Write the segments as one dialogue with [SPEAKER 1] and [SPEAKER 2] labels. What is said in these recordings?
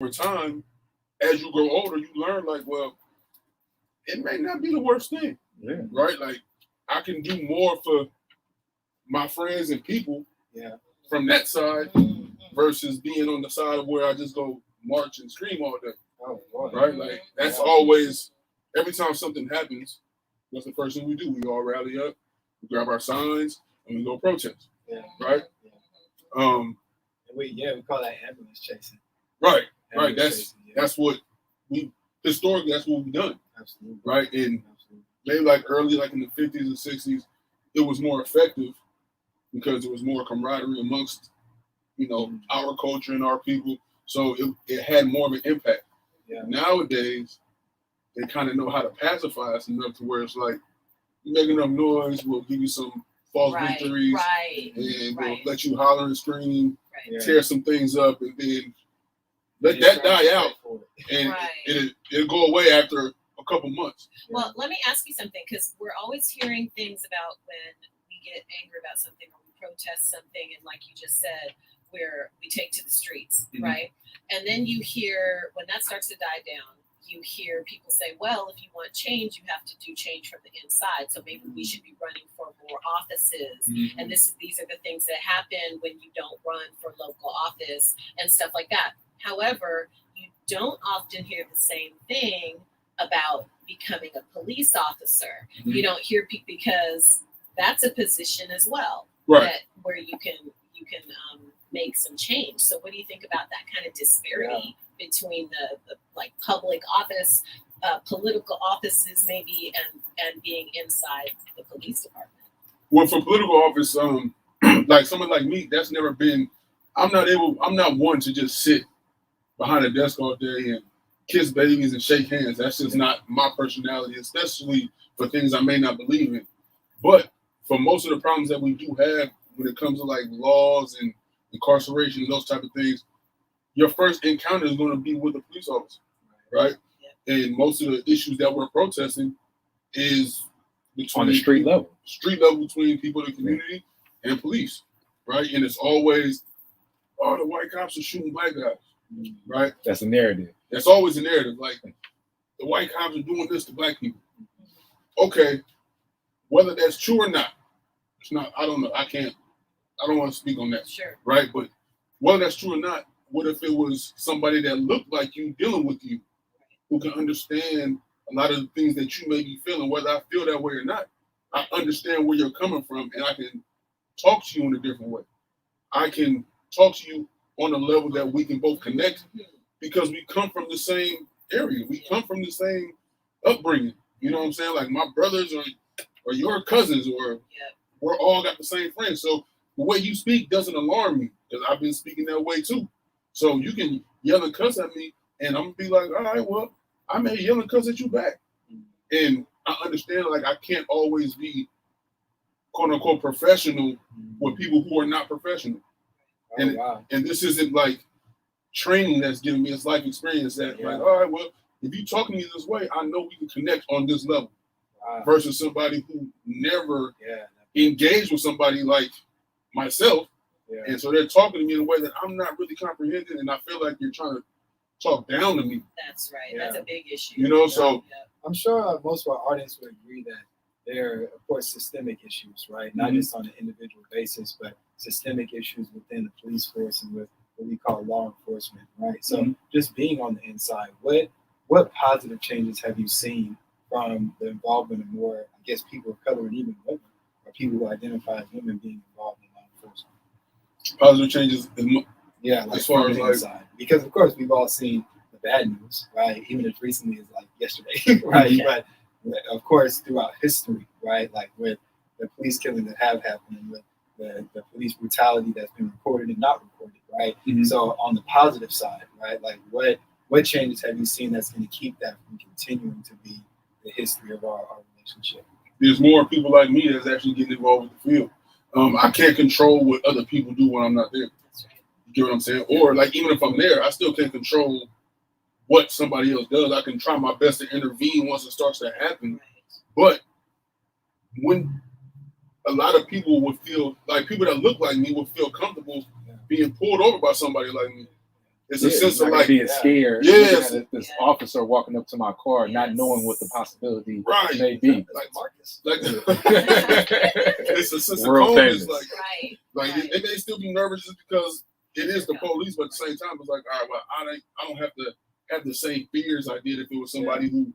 [SPEAKER 1] over time, as you grow older, you learn like, well, it may not be the worst thing, right? Like, I can do more for my friends and people, from that side versus being on the side of where I just go march and scream all day, right? Like, that's always every time something happens. What's the first thing we do? We all rally up, we grab our signs, and we go protest, right?
[SPEAKER 2] We call that ambulance chasing.
[SPEAKER 1] Right. That's what we historically that's what we've done.
[SPEAKER 2] Absolutely.
[SPEAKER 1] Right. And maybe like early, like in the 50s and 60s, it was more effective because there was more camaraderie amongst, our culture and our people. So it had more of an impact.
[SPEAKER 2] Yeah.
[SPEAKER 1] Nowadays, they kind of know how to pacify us enough to where it's like, you make enough noise, we'll give you some false victories, and we'll let you holler and scream, tear some things up, and then let that die out, and it'll go away after a couple months.
[SPEAKER 3] Well, let me ask you something, because we're always hearing things about when we get angry about something or we protest something, and like you just said, where we take to the streets, right? And then you hear, when that starts to die down, you hear people say, well, if you want change, you have to do change from the inside. So maybe we should be running for more offices. And these are the things that happen when you don't run for local office and stuff like that. However, you don't often hear the same thing about becoming a police officer. You don't hear people, because that's a position as well, where you can make some change. So what do you think about that kind of disparity between the like public office, political offices maybe, and being inside the police department?
[SPEAKER 1] Well, for political office, like someone like me, that's never been. I'm not one to just sit behind a desk all day and kiss babies and shake hands. That's just not my personality, especially for things I may not believe in. But for most of the problems that we do have when it comes to like laws and incarceration and those type of things, your first encounter is going to be with a police officer, right? And most of the issues that we're protesting is between
[SPEAKER 4] on the street level
[SPEAKER 1] between people in the community and police, right? And it's always, the white cops are shooting black guys, right?
[SPEAKER 4] That's a narrative.
[SPEAKER 1] That's always a narrative. Like, the white cops are doing this to black people. Okay, whether that's true or not, it's not. I don't know. I don't want to speak on that.
[SPEAKER 3] Sure.
[SPEAKER 1] Right, but whether that's true or not, what if it was somebody that looked like you dealing with you, who can understand a lot of the things that you may be feeling, whether I feel that way or not? I understand where you're coming from, and I can talk to you in a different way. I can talk to you on a level that we can both connect, because we come from the same area. We come from the same upbringing. You know what I'm saying? Like, my brothers or your cousins, or we're all got the same friends. So the way you speak doesn't alarm me, because I've been speaking that way too. So you can yell and cuss at me, and I'm gonna be like, all right, well, I may yell and cuss at you back. And I understand, like, I can't always be quote unquote professional with people who are not professional. And this isn't like training that's giving me, it's life experience that like, all right, well, if you talk to me this way, I know we can connect on this level. Versus somebody who never engaged with somebody like myself. And so they're talking to me in a way that I'm not really comprehending, and I feel like you're trying to talk down to me.
[SPEAKER 3] That's right. That's a big issue.
[SPEAKER 1] You know, so
[SPEAKER 2] I'm sure most of our audience would agree that there are, of course, systemic issues, right? Not just on an individual basis, but systemic issues within the police force and with what we call law enforcement, right? So just being on the inside, what positive changes have you seen from the involvement of more, I guess, people of color and even women, or people who identify as women being involved in law enforcement?
[SPEAKER 1] Positive changes,
[SPEAKER 2] like
[SPEAKER 1] as far
[SPEAKER 2] from
[SPEAKER 1] as
[SPEAKER 2] the
[SPEAKER 1] like,
[SPEAKER 2] inside. Because of course we've all seen the bad news, right? Even as recently as like yesterday, right? But of course throughout history, right? Like with the police killings that have happened, and with the police brutality that's been recorded and not recorded, right? So on the positive side, right? Like what changes have you seen that's going to keep that from continuing to be the history of our relationship?
[SPEAKER 1] There's more people like me that's actually getting involved with the field. I can't control what other people do when I'm not there. You get what I'm saying? Or like, even if I'm there, I still can't control what somebody else does. I can try my best to intervene once it starts to happen. But when a lot of people would feel like, people that look like me would feel comfortable being pulled over by somebody like me, It's a sense of
[SPEAKER 4] like
[SPEAKER 1] like,
[SPEAKER 4] being scared.
[SPEAKER 1] Yes.
[SPEAKER 4] looking at this officer walking up to my car, not
[SPEAKER 3] Yes.
[SPEAKER 4] knowing what the possibility
[SPEAKER 1] right,
[SPEAKER 4] may be.
[SPEAKER 2] Like Marcus.
[SPEAKER 1] like it's a sense of
[SPEAKER 4] World
[SPEAKER 1] calmness.
[SPEAKER 4] famous.
[SPEAKER 1] Like
[SPEAKER 3] Right.
[SPEAKER 1] they may still be nervous just because it is the police, but at the same time, it's like, all right, well, I don't have to have the same fears I did if it was somebody who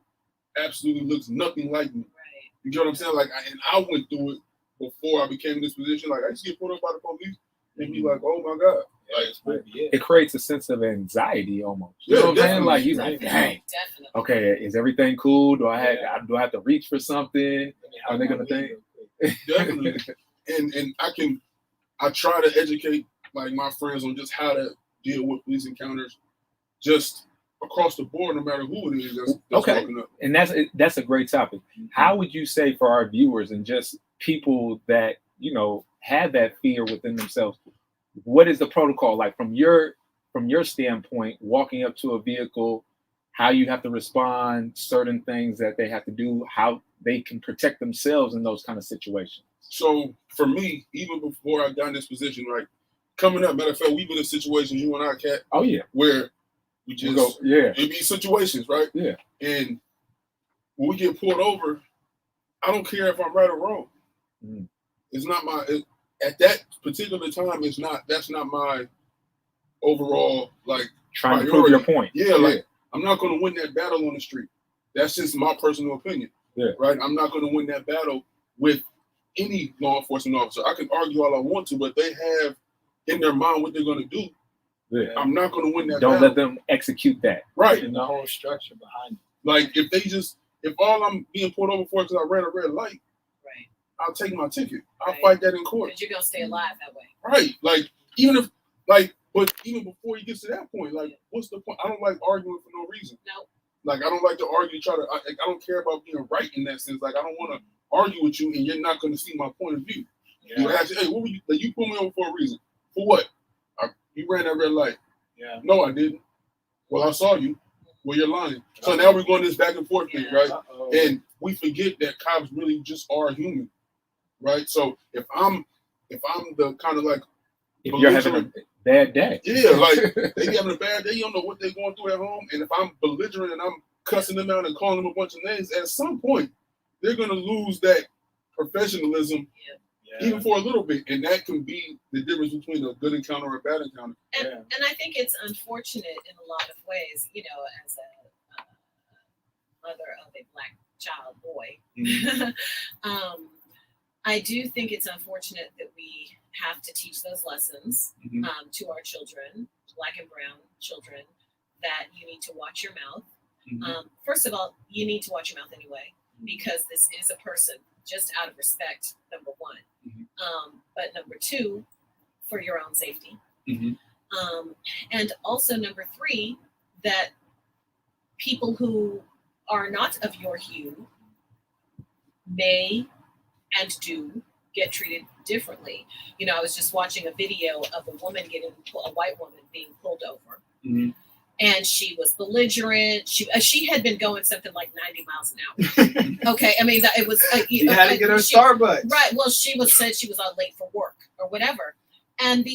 [SPEAKER 1] absolutely looks nothing like me.
[SPEAKER 3] Right.
[SPEAKER 1] You get what I'm saying? Like, and I went through it before I became in this position. Like, I used to get pulled up by the police and be like, oh my God.
[SPEAKER 2] Yeah, this might be it.
[SPEAKER 4] It creates a sense of anxiety almost. You
[SPEAKER 1] Yeah,
[SPEAKER 4] know what I'm saying?
[SPEAKER 1] definitely.
[SPEAKER 4] Like, you like, dang,
[SPEAKER 3] Definitely.
[SPEAKER 4] okay, is everything cool? Do I have to reach for something?
[SPEAKER 2] Let me
[SPEAKER 4] Are
[SPEAKER 2] have
[SPEAKER 4] they
[SPEAKER 2] my
[SPEAKER 4] gonna
[SPEAKER 2] weed
[SPEAKER 4] think?
[SPEAKER 2] real quick.
[SPEAKER 1] Definitely. and I try to educate like my friends on just how to deal with police encounters just across the board, no matter who it is that's
[SPEAKER 4] Okay.
[SPEAKER 1] walking up.
[SPEAKER 4] And that's a great topic. How would you say for our viewers and just people that, have that fear within themselves, what is the protocol like from your standpoint, walking up to a vehicle, how you have to respond, certain things that they have to do, how they can protect themselves in those kind of situations?
[SPEAKER 1] So for me, even before I got in this position, like coming up, matter of fact, we've been in situations, you and I, Kat,
[SPEAKER 4] Oh yeah.
[SPEAKER 1] where we just
[SPEAKER 4] Yeah.
[SPEAKER 1] it be situations, right?
[SPEAKER 4] Yeah.
[SPEAKER 1] And when we get pulled over, I don't care if I'm right or wrong.
[SPEAKER 4] Mm.
[SPEAKER 1] It's not at that particular time. That's not my overall like
[SPEAKER 4] Trying to prove your point.
[SPEAKER 1] Yeah, like I'm not going to win that battle on the street. That's just my personal opinion.
[SPEAKER 4] Yeah.
[SPEAKER 1] Right. I'm not going to win that battle with any law enforcement officer. I can argue all I want to, but they have in their mind what they're going to do.
[SPEAKER 4] Yeah.
[SPEAKER 1] I'm not going to win that
[SPEAKER 4] Don't
[SPEAKER 1] battle.
[SPEAKER 4] let them execute that.
[SPEAKER 1] Right.
[SPEAKER 2] And the whole structure behind it.
[SPEAKER 1] Like if all I'm being pulled over for is because I ran a red light,
[SPEAKER 3] Right.
[SPEAKER 1] I'll take my ticket. I'll
[SPEAKER 3] Right.
[SPEAKER 1] fight that in court.
[SPEAKER 3] Because you're gonna stay alive that way.
[SPEAKER 1] Right. Like but even before you get to that point, like what's the point? I don't like arguing for no reason.
[SPEAKER 3] No.
[SPEAKER 1] Like I don't like to argue. I don't care about being right in that sense. Like I don't want to argue with you, and you're not going to see my point of view. You ask, hey, what were you? Like, you pulled me over for a reason. For what? You ran that red light.
[SPEAKER 2] Yeah.
[SPEAKER 1] No, I didn't. Well, I saw you. Well, you're lying. So now we're going this back and forth thing, right?
[SPEAKER 2] Uh-oh.
[SPEAKER 1] And we forget that cops really just are human, right? So if I'm the kind of like
[SPEAKER 4] If you're having a bad day.
[SPEAKER 1] yeah, like they be having a bad day, you don't know what they're going through at home, and if I'm belligerent and I'm cussing them out and calling them a bunch of names, at some point they're gonna lose that professionalism, even for a little bit, and that can be the difference between a good encounter or a bad encounter.
[SPEAKER 3] And I think it's unfortunate in a lot of ways, as a mother of a Black child boy. I do think it's unfortunate that we have to teach those lessons
[SPEAKER 1] Mhm.
[SPEAKER 3] to our children, Black and brown children, that you need to watch your mouth.
[SPEAKER 1] Mhm.
[SPEAKER 3] First of all, you need to watch your mouth anyway, because this is a person, just out of respect, number one.
[SPEAKER 1] Mhm.
[SPEAKER 3] But number two, for your own safety.
[SPEAKER 1] Mhm.
[SPEAKER 3] And also number three, that people who are not of your hue may and do get treated differently. I was just watching a video of a white woman being pulled over.
[SPEAKER 1] Mhm.
[SPEAKER 3] And she was belligerent. She had been going something like 90 miles an hour. Okay, I mean it was.
[SPEAKER 2] You had to get her Starbucks.
[SPEAKER 3] Right. Well, said she was late for work or whatever, and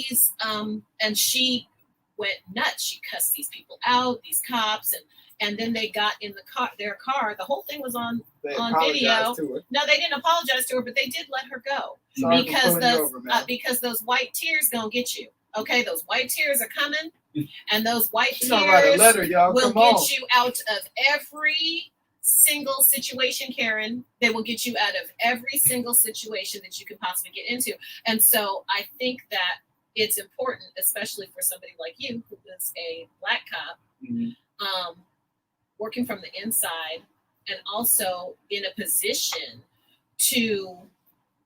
[SPEAKER 3] and she went nuts. She cussed these people out, these cops, and then they got in their car. The whole thing was on video. No, they didn't apologize to her, but they did let her go.
[SPEAKER 2] Sorry
[SPEAKER 3] Because
[SPEAKER 2] for pulling you over,
[SPEAKER 3] because those white tears gonna get you. Okay, those white tears are coming, and those white
[SPEAKER 2] She's gonna write a
[SPEAKER 3] tears
[SPEAKER 2] letter, y'all.
[SPEAKER 3] will
[SPEAKER 2] Come on.
[SPEAKER 3] get you out of every single situation, Karen. They will get you out of every single situation that you could possibly get into. And so I think that it's important, especially for somebody like you, who is a Black cop,
[SPEAKER 1] Mhm.
[SPEAKER 3] working from the inside, and also in a position to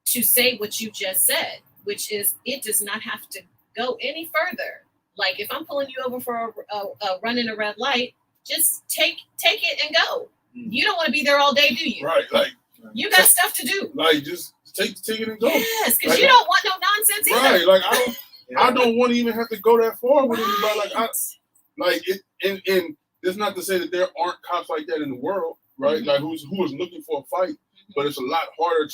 [SPEAKER 3] say what you just said, which is it does not have to go any further. Like if I'm pulling you over for a running a red light, just take it and go. You don't want to be there all day, do you?
[SPEAKER 1] Right, like
[SPEAKER 3] You got stuff to do.
[SPEAKER 1] like just take the ticket and go.
[SPEAKER 3] Yes, because
[SPEAKER 1] Like,
[SPEAKER 3] you don't want no nonsense either.
[SPEAKER 1] Right, like I don't want to even have to go that far with anybody. Like and it's not to say that there aren't cops like that in the world, right?
[SPEAKER 3] Mhm.
[SPEAKER 1] Like who is looking for a fight, but it's a lot harder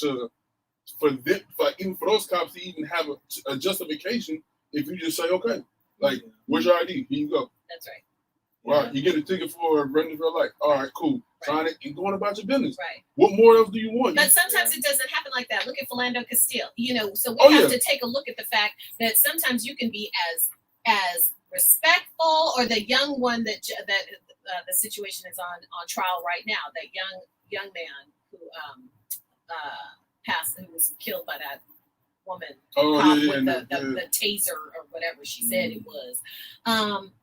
[SPEAKER 1] even for those cops to even have a justification if you just say, okay, like where's your ID? Here you go.
[SPEAKER 3] That's right.
[SPEAKER 1] Right, you get a ticket for running for light. All right, cool. Sign it and going about your business.
[SPEAKER 3] Right.
[SPEAKER 1] What more else do you want?
[SPEAKER 3] But sometimes it doesn't happen like that. Look at Philando Castile. So we
[SPEAKER 1] Oh,
[SPEAKER 3] have
[SPEAKER 1] yeah.
[SPEAKER 3] to take a look at the fact that sometimes you can be as respectful, or the young one that the situation is on trial right now. That young man who passed, who was killed by that woman
[SPEAKER 1] Oh,
[SPEAKER 3] cop
[SPEAKER 1] yeah,
[SPEAKER 3] with
[SPEAKER 1] yeah,
[SPEAKER 3] the taser or whatever she said it was.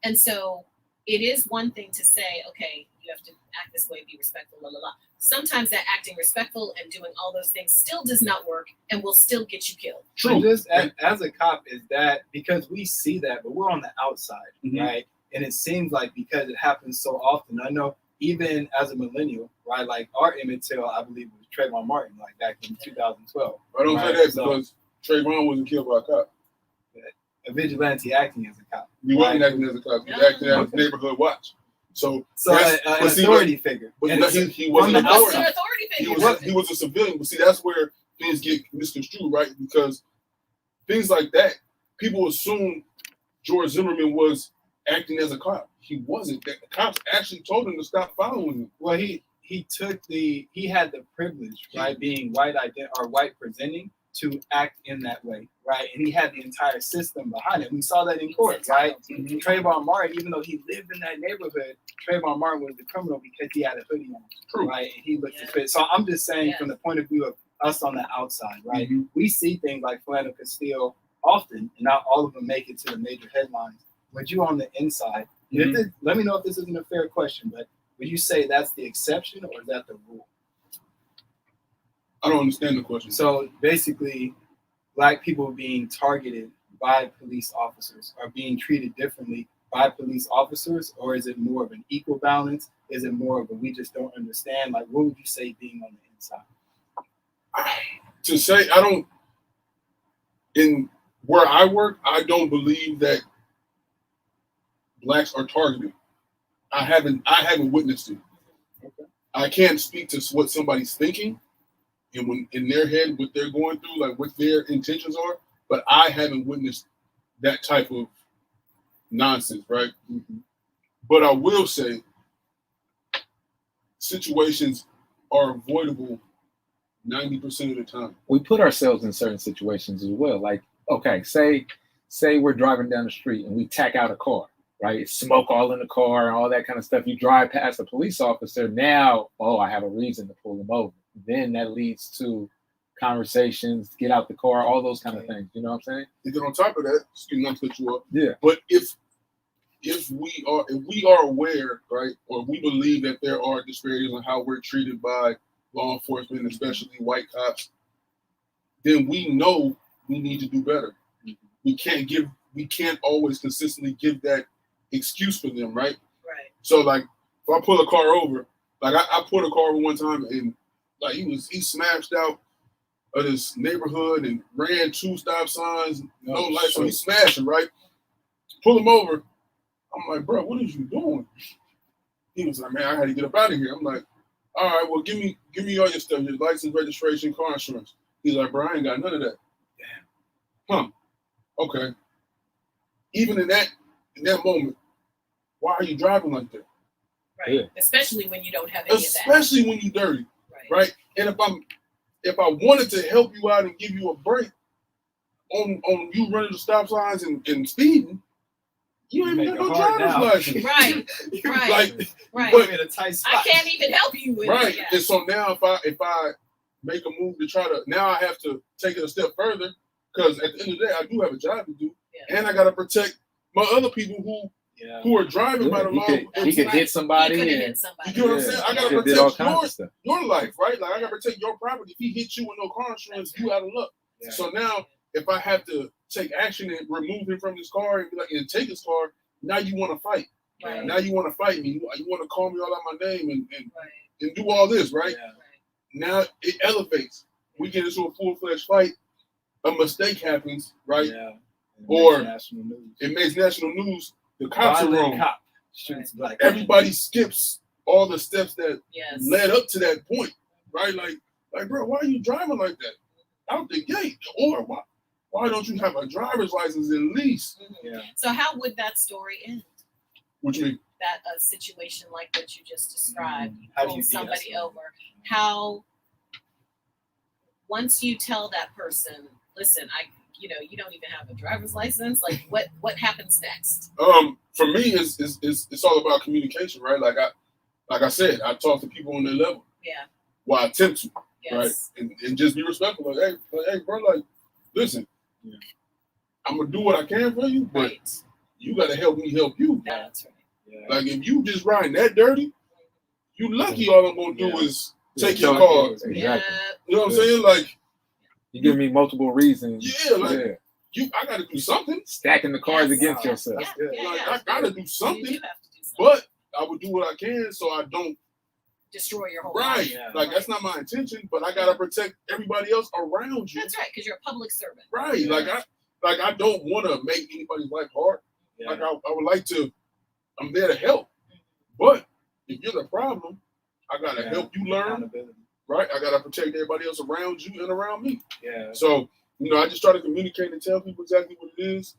[SPEAKER 3] And so it is one thing to say, okay, you have to act this way, be respectful, la la la. Sometimes that acting respectful and doing all those things still does not work and will still get you killed.
[SPEAKER 2] And just as a cop, is that because we see that, but we're on the outside,
[SPEAKER 1] Mhm.
[SPEAKER 2] right? And it seems like because it happens so often, I know even as a millennial, right? Like our Emmett Till, I believe, was Trayvon Martin, like back in 2012.
[SPEAKER 1] I don't
[SPEAKER 2] Right,
[SPEAKER 1] say that
[SPEAKER 2] so-
[SPEAKER 1] because Trayvon wasn't killed by a cop.
[SPEAKER 2] A vigilante acting as a cop.
[SPEAKER 1] He wasn't
[SPEAKER 2] Right.
[SPEAKER 1] acting as a cop. He was
[SPEAKER 3] Yeah.
[SPEAKER 1] acting as a neighborhood watch. So
[SPEAKER 2] So
[SPEAKER 1] that's-
[SPEAKER 2] an
[SPEAKER 1] but see,
[SPEAKER 2] authority figure.
[SPEAKER 1] but
[SPEAKER 2] And
[SPEAKER 1] he wasn't
[SPEAKER 2] from
[SPEAKER 1] an
[SPEAKER 2] the
[SPEAKER 3] What's
[SPEAKER 1] authority.
[SPEAKER 3] an authority
[SPEAKER 1] He
[SPEAKER 3] figure?
[SPEAKER 1] was a civilian, but see that's where things get misconstrued, right? Because things like that, people assume George Zimmerman was acting as a cop. He wasn't. The cops actually told him to stop following him.
[SPEAKER 2] Well, he had the privilege, right, being white presenting, to act in that way, right? And he had the entire system behind it. We saw that in court, right? Trayvon Martin, even though he lived in that neighborhood, Trayvon Martin was the criminal because he had a hoodie on,
[SPEAKER 1] True.
[SPEAKER 2] right? And he looked
[SPEAKER 3] Yeah.
[SPEAKER 2] to fit. So I'm just saying,
[SPEAKER 3] Yeah.
[SPEAKER 2] from the point of view of us on the outside, right?
[SPEAKER 1] Mhm.
[SPEAKER 2] We see things like Philando Castile often, and not all of them make it to the major headlines. But you on the inside, and if this, let me know if this isn't a fair question, but would you say that's the exception or is that the rule?
[SPEAKER 1] I don't understand the question.
[SPEAKER 2] So basically, Black people being targeted by police officers are being treated differently by police officers, or is it more of an equal balance? Is it more of a we just don't understand? Like, what would you say being on the inside?
[SPEAKER 1] To say I don't, in where I work, I don't believe that blacks are targeted. I haven't witnessed it.
[SPEAKER 2] Okay.
[SPEAKER 1] I can't speak to what somebody's thinking and when in their head, what they're going through, like what their intentions are, but I haven't witnessed that type of nonsense, right?
[SPEAKER 2] Mm-hmm.
[SPEAKER 1] But I will say situations are avoidable 90% of the time.
[SPEAKER 4] We put ourselves in certain situations as well. Like, okay, say we're driving down the street and we tack out a car, right? Smoke all in the car and all that kind of stuff. You drive past a police officer. Now, I have a reason to pull them over. Then that leads to conversations, get out the car, all those kind of things. You know what I'm saying?
[SPEAKER 1] And then on top of that, excuse me, not to cut you off.
[SPEAKER 4] Yeah.
[SPEAKER 1] But if we are aware, right, or we believe that there are disparities on how we're treated by law enforcement, especially white cops, then we know we need to do better. We can't always consistently give that excuse for them, right?
[SPEAKER 3] Right.
[SPEAKER 1] So like if I pull a car over, like I pulled a car over one time and like he smashed out of this neighborhood and ran 2 stop signs, no lights, so he's smashing, right? Pull him over. I'm like, bro, what is you doing? He was like, man, I had to get up out of here. I'm like, all right, well, give me all your stuff, your license, registration, car insurance. He's like, bro, I ain't got none of that. Huh. Okay. Even in that moment, why are you driving like that?
[SPEAKER 3] Right.
[SPEAKER 4] Yeah.
[SPEAKER 3] Especially when you don't have any of that.
[SPEAKER 1] Especially when you're dirty,
[SPEAKER 3] Right.
[SPEAKER 1] right? And if I wanted to help you out and give you a break on you running the stop signs and speeding, you ain't
[SPEAKER 2] Make
[SPEAKER 1] got no
[SPEAKER 2] it hard
[SPEAKER 1] driver's
[SPEAKER 2] now.
[SPEAKER 1] license.
[SPEAKER 3] Right. Right.
[SPEAKER 1] Like,
[SPEAKER 3] Right.
[SPEAKER 2] Put me in a tight
[SPEAKER 3] I
[SPEAKER 2] spot.
[SPEAKER 3] can't even help you with
[SPEAKER 1] right.
[SPEAKER 3] it. Yeah.
[SPEAKER 1] And so now if I make a move to try to, now I have to take it a step further because at the end of the day, I do have a job to do.
[SPEAKER 3] Yeah.
[SPEAKER 1] And I got to protect my other people
[SPEAKER 2] Yeah.
[SPEAKER 1] who are driving by the law.
[SPEAKER 4] He could
[SPEAKER 3] Right.
[SPEAKER 4] hit somebody
[SPEAKER 3] He could have
[SPEAKER 4] and
[SPEAKER 3] hit somebody.
[SPEAKER 1] You get what I'm saying? I gotta
[SPEAKER 4] he could've did all
[SPEAKER 1] protect
[SPEAKER 4] kinds of stuff.
[SPEAKER 1] your life, right? Like I gotta protect your property. If he hits you with no car insurance, you out of luck.
[SPEAKER 2] Yeah.
[SPEAKER 1] So now, if I have to take action and remove him from his car and be like, and take his car, now you want to fight.
[SPEAKER 3] Right.
[SPEAKER 1] Now you want to fight me. You want to call me all out my name and
[SPEAKER 3] Right.
[SPEAKER 1] do all this, right?
[SPEAKER 2] Yeah.
[SPEAKER 1] Now it elevates. We get into a full-fledged fight. A mistake happens, right?
[SPEAKER 2] Yeah.
[SPEAKER 1] Or-
[SPEAKER 2] national news.
[SPEAKER 1] It makes national news. The cops are
[SPEAKER 2] Violent
[SPEAKER 1] wrong.
[SPEAKER 2] cop shoots black.
[SPEAKER 1] Everybody skips all the steps that
[SPEAKER 3] Yes.
[SPEAKER 1] led up to that point, right? Like, bro, why are you driving like that out the gate? Or why don't you have a driver's license at least?
[SPEAKER 3] Mhm.
[SPEAKER 2] Yeah.
[SPEAKER 3] So how would that story end?
[SPEAKER 1] What you mean?
[SPEAKER 3] that a situation like what you just described,
[SPEAKER 2] How do
[SPEAKER 3] pull
[SPEAKER 2] you
[SPEAKER 3] somebody
[SPEAKER 2] de-escalate?
[SPEAKER 3] over, how once you tell that person, listen, you don't even have a driver's license, like what happens next?
[SPEAKER 1] For me, it's all about communication, right? Like I said, I talk to people on their level.
[SPEAKER 3] Yeah.
[SPEAKER 1] Well, I attempt to, right?
[SPEAKER 3] Yes.
[SPEAKER 1] And just be respectful. Like, hey, bro, like, listen, I'm gonna do what I can for you, but
[SPEAKER 3] Right.
[SPEAKER 1] you gotta help me help you.
[SPEAKER 3] That's right.
[SPEAKER 2] Yeah.
[SPEAKER 1] Like, if you just riding that dirty, you lucky. All I'm gonna do
[SPEAKER 2] Yeah.
[SPEAKER 1] is take your
[SPEAKER 2] Yeah.
[SPEAKER 1] car.
[SPEAKER 4] Exactly.
[SPEAKER 3] Yeah.
[SPEAKER 1] You know what I'm saying? Like,
[SPEAKER 4] You give me multiple reasons.
[SPEAKER 1] yeah, like I gotta do something.
[SPEAKER 4] Stacking the cards
[SPEAKER 3] Yes.
[SPEAKER 4] against
[SPEAKER 2] Wow.
[SPEAKER 4] yourself.
[SPEAKER 2] That's good.
[SPEAKER 3] Yeah.
[SPEAKER 1] Like, I gotta do
[SPEAKER 3] You
[SPEAKER 1] something,
[SPEAKER 3] do have to do something.
[SPEAKER 1] but I would do what I can so I don't.
[SPEAKER 3] Destroy your whole
[SPEAKER 1] Right.
[SPEAKER 3] life.
[SPEAKER 2] Yeah.
[SPEAKER 1] Like, that's not my intention, but I gotta protect everybody else around you.
[SPEAKER 3] That's right, because you're a public servant.
[SPEAKER 1] Right.
[SPEAKER 2] Yeah.
[SPEAKER 1] Like I don't want to make anybody's life hard.
[SPEAKER 2] Yeah.
[SPEAKER 1] Like, I would like to. I'm there to help, but if you're the problem, I gotta
[SPEAKER 2] Yeah.
[SPEAKER 1] help you learn.
[SPEAKER 2] Accountability.
[SPEAKER 1] Right. I gotta protect everybody else around you and around me.
[SPEAKER 2] Yeah.
[SPEAKER 1] So, I just try to communicate and tell people exactly what it is.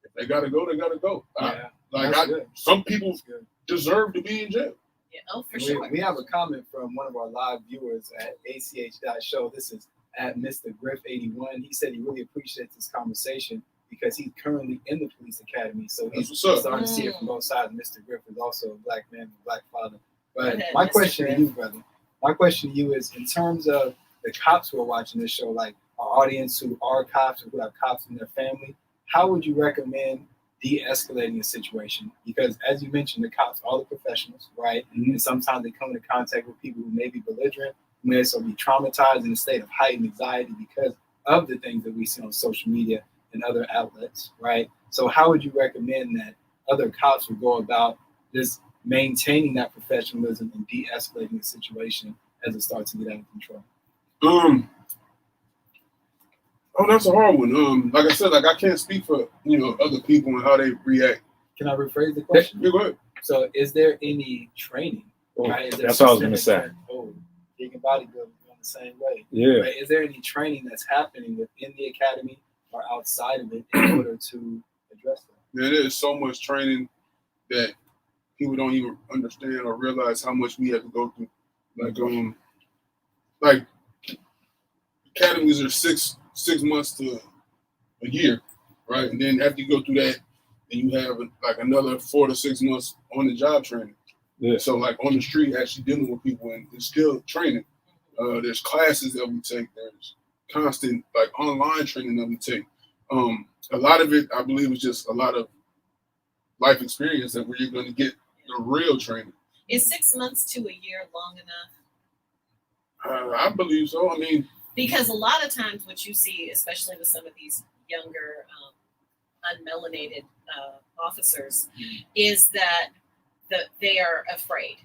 [SPEAKER 1] If they gotta go, they gotta go.
[SPEAKER 2] Yeah.
[SPEAKER 1] Like,
[SPEAKER 2] Good.
[SPEAKER 1] some people
[SPEAKER 2] That's good.
[SPEAKER 1] deserve to be in jail.
[SPEAKER 3] Yeah. Oh, for
[SPEAKER 2] We,
[SPEAKER 3] sure.
[SPEAKER 2] we have a comment from one of our live viewers at ACH.show. This is at Mr. Griff81. He said he really appreciates this conversation because he's currently in the police academy. So
[SPEAKER 1] That's
[SPEAKER 2] he's
[SPEAKER 1] what's up.
[SPEAKER 2] starting to see it from both sides. Mr. Griff is also a black man and a black father. But
[SPEAKER 3] Go ahead,
[SPEAKER 2] my
[SPEAKER 3] Mr.
[SPEAKER 2] question
[SPEAKER 3] Griff.
[SPEAKER 2] to you, brother, my question to you is in terms of the cops who are watching this show, like our audience who are cops or who have cops in their family, how would you recommend de-escalating a situation? Because as you mentioned, the cops are the professionals, right? And sometimes they come into contact with people who may be belligerent, who may also be traumatized in a state of heightened anxiety because of the things that we see on social media and other outlets, right? So how would you recommend that other cops would go about just maintaining that professionalism and de-escalating the situation as it starts to get out of control?
[SPEAKER 1] Oh, that's a hard one. Like I said, like I can't speak for other people and how they react.
[SPEAKER 2] Can I rephrase the question?
[SPEAKER 1] Yeah, go ahead.
[SPEAKER 2] So is there any training?
[SPEAKER 4] Oh,
[SPEAKER 2] Right? Is there
[SPEAKER 4] that's what I was gonna
[SPEAKER 2] specific
[SPEAKER 4] say.
[SPEAKER 2] Oh, vegan bodybuilding going the same way.
[SPEAKER 4] Yeah.
[SPEAKER 2] Right? Is there any training that's happening within the academy or outside of it in order to address that?
[SPEAKER 1] Man, there's so much training that people don't even understand or realize how much we have to go through. Like academies are six months to a year, right? And then after you go through that, then you have like another 4 to 6 months on the job training.
[SPEAKER 4] Yeah.
[SPEAKER 1] So like on the street, actually dealing with people and it's still training. There's classes that we take. There's constant like online training that we take. A lot of it, I believe, is just a lot of life experience that where you're going to get the real training.
[SPEAKER 3] Is 6 months to a year long enough?
[SPEAKER 1] I believe so. I mean,
[SPEAKER 3] Because a lot of times what you see, especially with some of these younger unmelanated officers, is that they are afraid.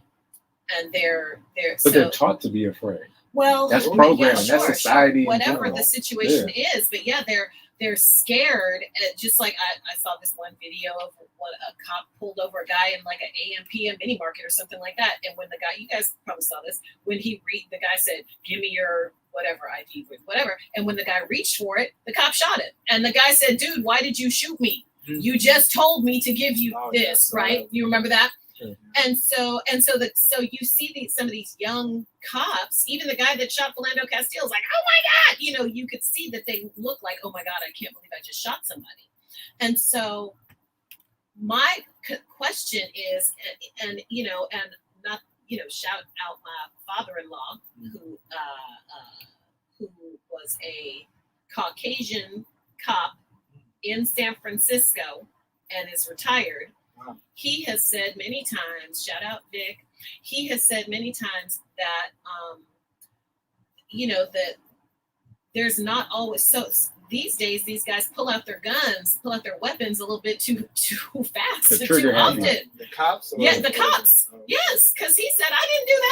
[SPEAKER 3] And they're
[SPEAKER 4] But they're taught to be afraid.
[SPEAKER 3] well,
[SPEAKER 4] That's
[SPEAKER 3] yeah,
[SPEAKER 4] programmed.
[SPEAKER 3] sure,
[SPEAKER 4] That's society. in
[SPEAKER 3] whatever
[SPEAKER 4] general.
[SPEAKER 3] the situation is, but yeah, they're scared. Just like I saw this one video of what a cop pulled over a guy in like an AM/PM mini market or something like that, and when the guy, you guys probably saw this, when the guy said, "Give me your whatever ID with whatever," and when the guy reached for it, the cop shot it, and the guy said, "Dude, why did you shoot me? You just told me to give you
[SPEAKER 2] Oh, yeah,
[SPEAKER 3] this,
[SPEAKER 2] I saw
[SPEAKER 3] right?
[SPEAKER 2] that.
[SPEAKER 3] You remember that?"
[SPEAKER 4] Sure.
[SPEAKER 3] And so you see some of these young cops, even the guy that shot Philando Castile is like, "Oh my God," you could see that they look like, "Oh my God, I can't believe I just shot somebody." And so my question is, and not, shout out my father-in-law who was a Caucasian cop in San Francisco and is retired.
[SPEAKER 2] Wow.
[SPEAKER 3] He has said many times, shout out Vic, he has said many times that, that there's not always, so these days, these guys pull out their guns, pull out their weapons a little bit too fast,
[SPEAKER 4] The
[SPEAKER 3] too
[SPEAKER 4] trigger
[SPEAKER 3] often.
[SPEAKER 4] happy.
[SPEAKER 2] The cops? Or
[SPEAKER 3] Yeah, the cops.
[SPEAKER 2] Oh.
[SPEAKER 3] Yes, because he said, I didn't do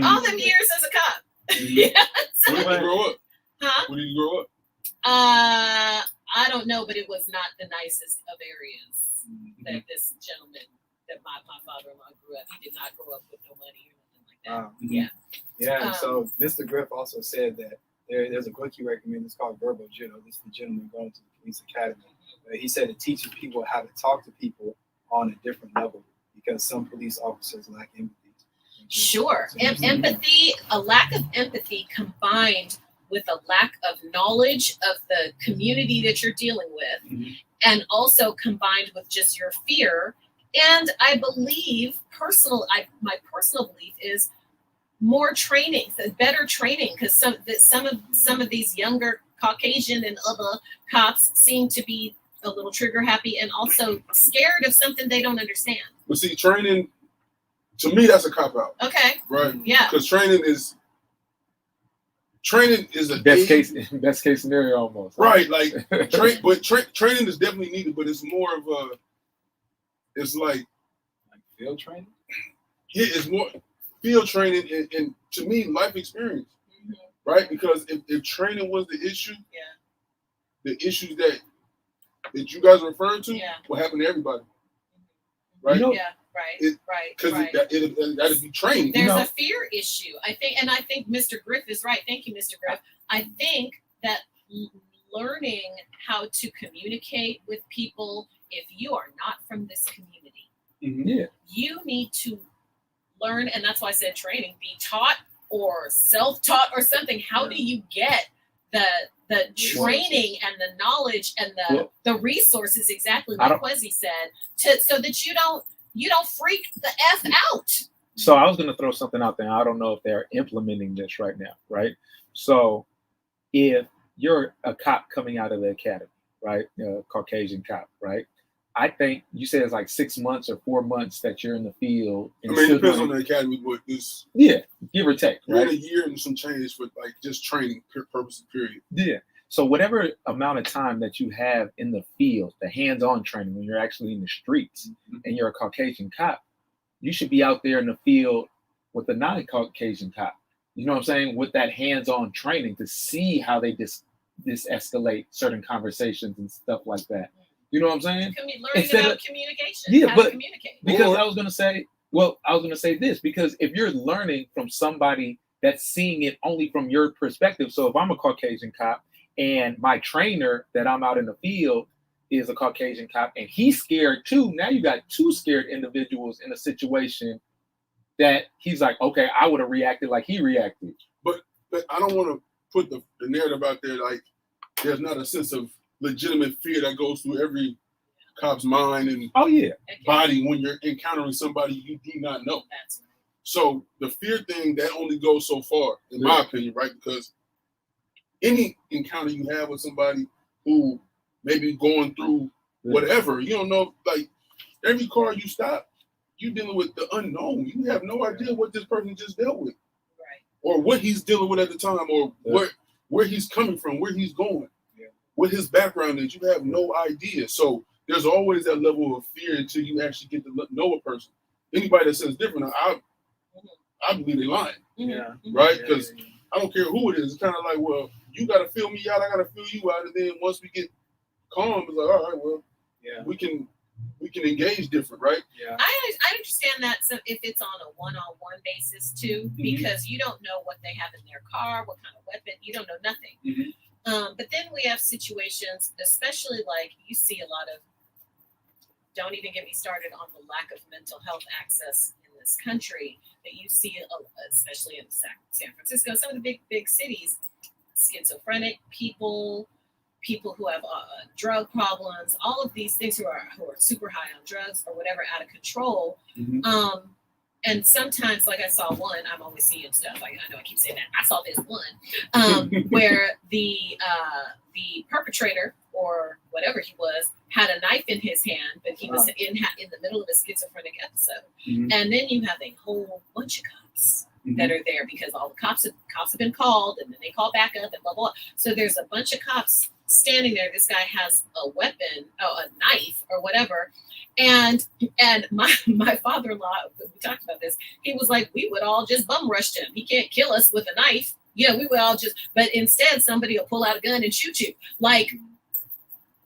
[SPEAKER 3] that all them years as a cop.
[SPEAKER 2] Mhm.
[SPEAKER 3] Yeah. So,
[SPEAKER 1] Where did you grow up?
[SPEAKER 3] huh?
[SPEAKER 1] Where did you grow up?
[SPEAKER 3] I don't know, but it was not the nicest of areas
[SPEAKER 2] Mhm.
[SPEAKER 3] that this gentleman, that my father-in-law grew up. He did not grow up with no money or nothing like that.
[SPEAKER 2] Wow.
[SPEAKER 3] Yeah.
[SPEAKER 2] Yeah, and so Mr. Griff also said that there's a book he recommended. It's called Verbal Judo. This is the gentleman going to the police academy. He said it teaches people how to talk to people on a different level because some police officers lack empathy.
[SPEAKER 3] Sure. Empathy, a lack of empathy combined with a lack of knowledge of the community that you're dealing with, and also combined with just your fear. And I believe my personal belief is more training, better training, because some of these younger Caucasian and other cops seem to be a little trigger happy and also scared of something they don't understand.
[SPEAKER 1] But see, training, to me, that's a cop out.
[SPEAKER 3] Okay.
[SPEAKER 1] Right.
[SPEAKER 3] Yeah.
[SPEAKER 1] Because training is a
[SPEAKER 4] best case scenario almost.
[SPEAKER 1] Right. Like training is definitely needed, but it's more of a. It's like
[SPEAKER 2] field training.
[SPEAKER 1] Yeah, it's more field training and to me, life experience. Right. Because if training was the issue, the issues that you guys are referring to will happen to everybody. Right. Right. Because it got to be trained.
[SPEAKER 3] There's a fear issue, I think Mr. Griff is right. Thank you, Mr. Griff. I think that learning how to communicate with people, if you are not from this community, you need to learn, and that's why I said training, be taught or self-taught or something. How do you get the training and the knowledge and the resources, exactly like Kwesi said, so that you don't freak the F out.
[SPEAKER 4] So I was going to throw something out there. I don't know if they're implementing this right now, right? So if you're a cop coming out of the academy, right, a Caucasian cop, right, I think you said it's like 6 months or 4 months that you're in the field.
[SPEAKER 1] I mean, it depends on the academy, but it's
[SPEAKER 4] give or take.
[SPEAKER 1] You're
[SPEAKER 4] right?
[SPEAKER 1] in a year and some change for like just training purposes, period.
[SPEAKER 4] Yeah. So whatever amount of time that you have in the field, the hands-on training when you're actually in the streets and you're a Caucasian cop, you should be out there in the field with a non-Caucasian cop. You know what I'm saying? With that hands-on training to see how they escalate certain conversations and stuff like that. You know what I'm saying?
[SPEAKER 3] Learning about communication.
[SPEAKER 4] Yeah,
[SPEAKER 3] how
[SPEAKER 4] but
[SPEAKER 3] to communicate.
[SPEAKER 4] Because I was going to say this, because if you're learning from somebody that's seeing it only from your perspective, so if I'm a Caucasian cop and my trainer that I'm out in the field is a Caucasian cop and he's scared too, now you got two scared individuals in a situation that he's like, okay, I would have reacted like he reacted.
[SPEAKER 1] But I don't want to put the narrative out there like there's not a sense of legitimate fear that goes through every cop's mind and body when you're encountering somebody you do not know.
[SPEAKER 3] That's right.
[SPEAKER 1] So the fear thing, that only goes so far, in my opinion, right? Because any encounter you have with somebody who may be going through whatever, you don't know, like every car you stop, you're dealing with the unknown. You have no idea what this person just dealt with.
[SPEAKER 3] Right.
[SPEAKER 1] Or what he's dealing with at the time, or where he's coming from, where he's going. What his background is, you have no idea. So there's always that level of fear until you actually get to know a person. Anybody that says different, I believe they're lying. Right? Because I don't care who it is. It's kind of like, well, you got to fill me out, I got to fill you out, and then once we get calm, it's like, all right, well, we can engage different, right?
[SPEAKER 3] Yeah. I understand that. So if it's on a one-on-one basis too, because you don't know what they have in their car, what kind of weapon, you don't know nothing. But then we have situations, especially like you see a lot of, don't even get me started on the lack of mental health access in this country that you see, especially in San Francisco, some of the big cities, schizophrenic people who have drug problems, all of these things who are super high on drugs or whatever, out of control. And sometimes, like I saw one, I'm always seeing stuff. I know I keep saying that. I saw this one where the perpetrator or whatever he was had a knife in his hand, but he was in the middle of a schizophrenic episode. And then you have a whole bunch of cops that are there because all the cops have been called, and then they call back up and blah, blah, blah. So there's a bunch of cops standing there. This guy has a weapon, a knife or whatever. And my father-in-law, we talked about this, he was like, we would all just bum rush him. He can't kill us with a knife. Yeah, we would all just, but instead somebody will pull out a gun and shoot you. Like,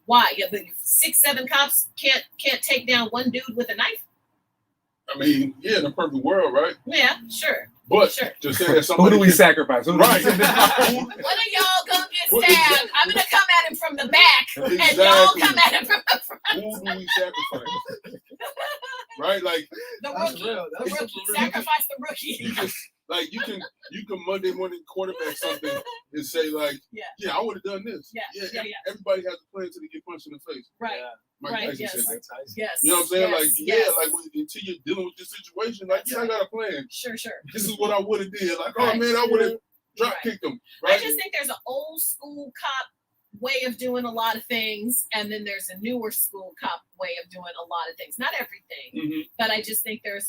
[SPEAKER 3] why? Yeah, but 6-7 cops can't take down one dude with a knife?
[SPEAKER 1] I mean, yeah, in a perfect world, right?
[SPEAKER 3] Yeah, sure.
[SPEAKER 1] But to say that somebody
[SPEAKER 4] who do we sacrifice?
[SPEAKER 1] Right.
[SPEAKER 3] One of y'all gonna get stabbed. I'm gonna come at him from the back, and y'all come at him from the front.
[SPEAKER 1] Who do we sacrifice? right? Like
[SPEAKER 3] The
[SPEAKER 2] That's
[SPEAKER 3] rookie.
[SPEAKER 2] real.
[SPEAKER 3] The
[SPEAKER 2] That's
[SPEAKER 3] rookie.
[SPEAKER 2] super real.
[SPEAKER 3] Sacrifice the rookie.
[SPEAKER 1] you just like you can Monday morning quarterback something and say like,
[SPEAKER 3] Yeah.
[SPEAKER 1] I would have done this.
[SPEAKER 3] Yeah.
[SPEAKER 1] Everybody has a plan until they get punched in the face.
[SPEAKER 3] Right.
[SPEAKER 2] Yeah.
[SPEAKER 1] Mike
[SPEAKER 3] Right,
[SPEAKER 1] Tyson
[SPEAKER 3] yes.
[SPEAKER 1] said that.
[SPEAKER 2] Mike Tyson.
[SPEAKER 3] Yes.
[SPEAKER 1] You know what I'm saying?
[SPEAKER 3] Yes,
[SPEAKER 1] Like,
[SPEAKER 3] yes.
[SPEAKER 1] like until you're dealing with this situation, like,
[SPEAKER 3] That's
[SPEAKER 1] I got a plan.
[SPEAKER 3] Sure.
[SPEAKER 1] This is what I would have did. Like,
[SPEAKER 3] Right.
[SPEAKER 1] oh man, I would have drop
[SPEAKER 3] Right.
[SPEAKER 1] kicked him.
[SPEAKER 3] I
[SPEAKER 1] Right?
[SPEAKER 3] just think there's an old school cop way of doing a lot of things, and then there's a newer school cop way of doing a lot of things. Not everything,
[SPEAKER 1] Mhm.
[SPEAKER 3] but I just think there's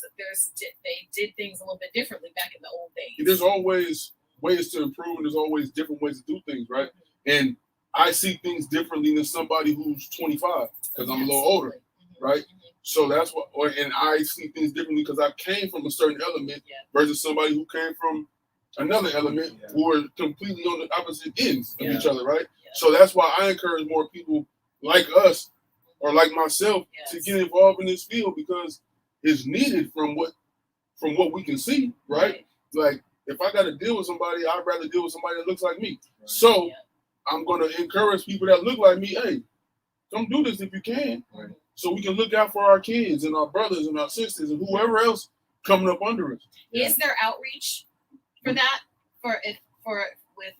[SPEAKER 3] they did things a little bit differently back in the old days.
[SPEAKER 1] There's always ways to improve, and there's always different ways to do things, right? And I see things differently than somebody who's 25 because I'm a little older,
[SPEAKER 3] Absolutely.
[SPEAKER 1] right?
[SPEAKER 3] Mhm.
[SPEAKER 1] So that's what, and I see things differently because I came from a certain element
[SPEAKER 3] Yeah.
[SPEAKER 1] versus somebody who came from another element
[SPEAKER 2] Yeah.
[SPEAKER 1] who are completely on the opposite ends of
[SPEAKER 3] Yeah.
[SPEAKER 1] each other, right?
[SPEAKER 3] Yeah.
[SPEAKER 1] So that's why I encourage more people like us or like myself to
[SPEAKER 3] Yes.
[SPEAKER 1] get involved in this field because it's needed from what we can see, right? Like if I got to deal with somebody, I'd rather deal with somebody that looks like me.
[SPEAKER 2] Right.
[SPEAKER 1] So
[SPEAKER 3] Yeah.
[SPEAKER 1] I'm gonna encourage people that look like me. Hey, come do this if you can,
[SPEAKER 3] Mhm.
[SPEAKER 1] so we can look out for our kids and our brothers and our sisters and whoever else coming up under us.
[SPEAKER 2] Yeah.
[SPEAKER 3] Is there outreach for that with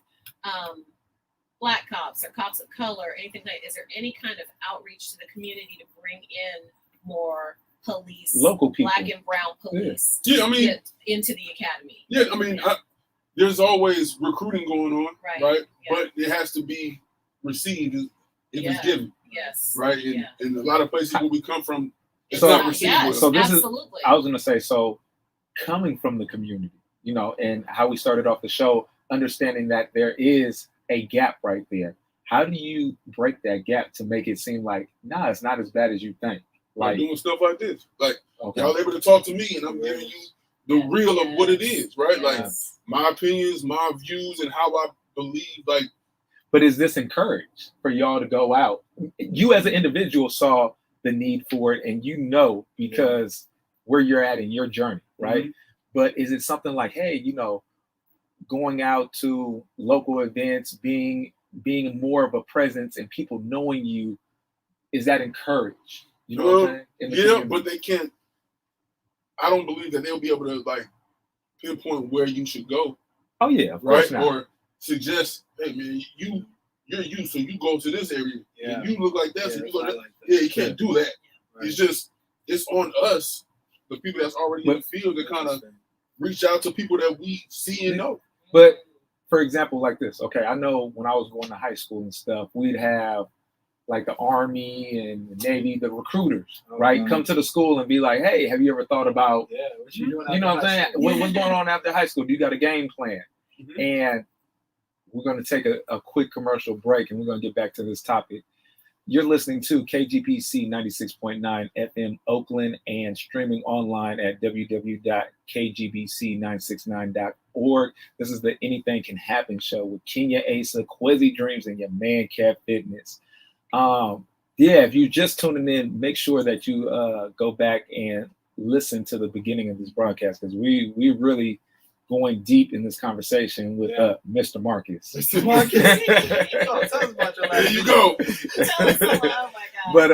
[SPEAKER 3] black cops or cops of color or anything like? Is there any kind of outreach to the community to bring in more police,
[SPEAKER 4] Local people.
[SPEAKER 3] black and brown police,
[SPEAKER 1] Yeah, I mean,
[SPEAKER 3] get into the academy?
[SPEAKER 1] yeah, I mean, there's always recruiting going on,
[SPEAKER 3] Right.
[SPEAKER 1] right?
[SPEAKER 3] Yeah.
[SPEAKER 1] But it has to be received if
[SPEAKER 3] Yeah.
[SPEAKER 1] it's given,
[SPEAKER 3] Yes.
[SPEAKER 1] right? And,
[SPEAKER 3] Yeah.
[SPEAKER 1] and a lot of places where we come from, it's
[SPEAKER 4] So-
[SPEAKER 1] not received
[SPEAKER 3] Yes,
[SPEAKER 1] well.
[SPEAKER 4] So this is-
[SPEAKER 3] absolutely.
[SPEAKER 4] I was gonna say, so coming from the community, you know, and how we started off the show, understanding that there is a gap right there. How do you break that gap to make it seem like, nah, it's not as bad as you think?
[SPEAKER 1] Like
[SPEAKER 4] Like,
[SPEAKER 1] doing stuff like this, like
[SPEAKER 4] okay,
[SPEAKER 1] y'all able to talk to me, and I'm giving you the real of what it is, right? Like
[SPEAKER 3] Yes.
[SPEAKER 1] my opinions, my views, and how I believe. Like,
[SPEAKER 4] but is this encouraged for y'all to go out? You as an individual saw the need for it, and you know because where you're at in your journey, right?
[SPEAKER 1] Mhm.
[SPEAKER 4] But is it something like, hey, you know, going out to local events, being more of a presence, and people knowing you, is that encouraged? You know what I'm saying? In the
[SPEAKER 1] yeah,
[SPEAKER 4] community.
[SPEAKER 1] but they can't. I don't believe that they'll be able to like pinpoint where you should go,
[SPEAKER 4] Oh yeah, of
[SPEAKER 1] right?
[SPEAKER 4] course not.
[SPEAKER 1] Or suggest, hey man, you're you, so you go to this area.
[SPEAKER 2] Yeah.
[SPEAKER 1] And you look like that, so you
[SPEAKER 2] it's
[SPEAKER 1] go
[SPEAKER 2] not
[SPEAKER 1] to
[SPEAKER 2] like that.
[SPEAKER 1] yeah. You can't do that.
[SPEAKER 2] Right.
[SPEAKER 1] It's just it's on us, the people that's already in the field, to kind of reach out to people that we see and know.
[SPEAKER 4] But for example, like this, okay, I know when I was going to high school and stuff, we'd have like the Army and the Navy, the recruiters, right?
[SPEAKER 2] Mhm.
[SPEAKER 4] Come to the school and be like, hey, have you ever thought about,
[SPEAKER 2] Yeah, what you doing?
[SPEAKER 4] you know what I'm
[SPEAKER 2] after
[SPEAKER 4] saying?
[SPEAKER 2] high school?
[SPEAKER 4] What's going on after high school? Do you got a game plan?
[SPEAKER 1] Mhm.
[SPEAKER 4] And we're going to take a quick commercial break and we're going to get back to this topic. You're listening to KGPC 96.9 FM Oakland and streaming online at www.kgbc969.org. This is the Anything Can Happen show with Kenya Asa, Quizzy Dreams, and your man Kev Fitness. If you just tuning in, make sure that you go back and listen to the beginning of this broadcast because we really going deep in this conversation with Mr. Marcus.
[SPEAKER 2] Mr. Marcus. Tell us about your life.
[SPEAKER 1] There you go.
[SPEAKER 3] Tell us all, oh my God.
[SPEAKER 4] But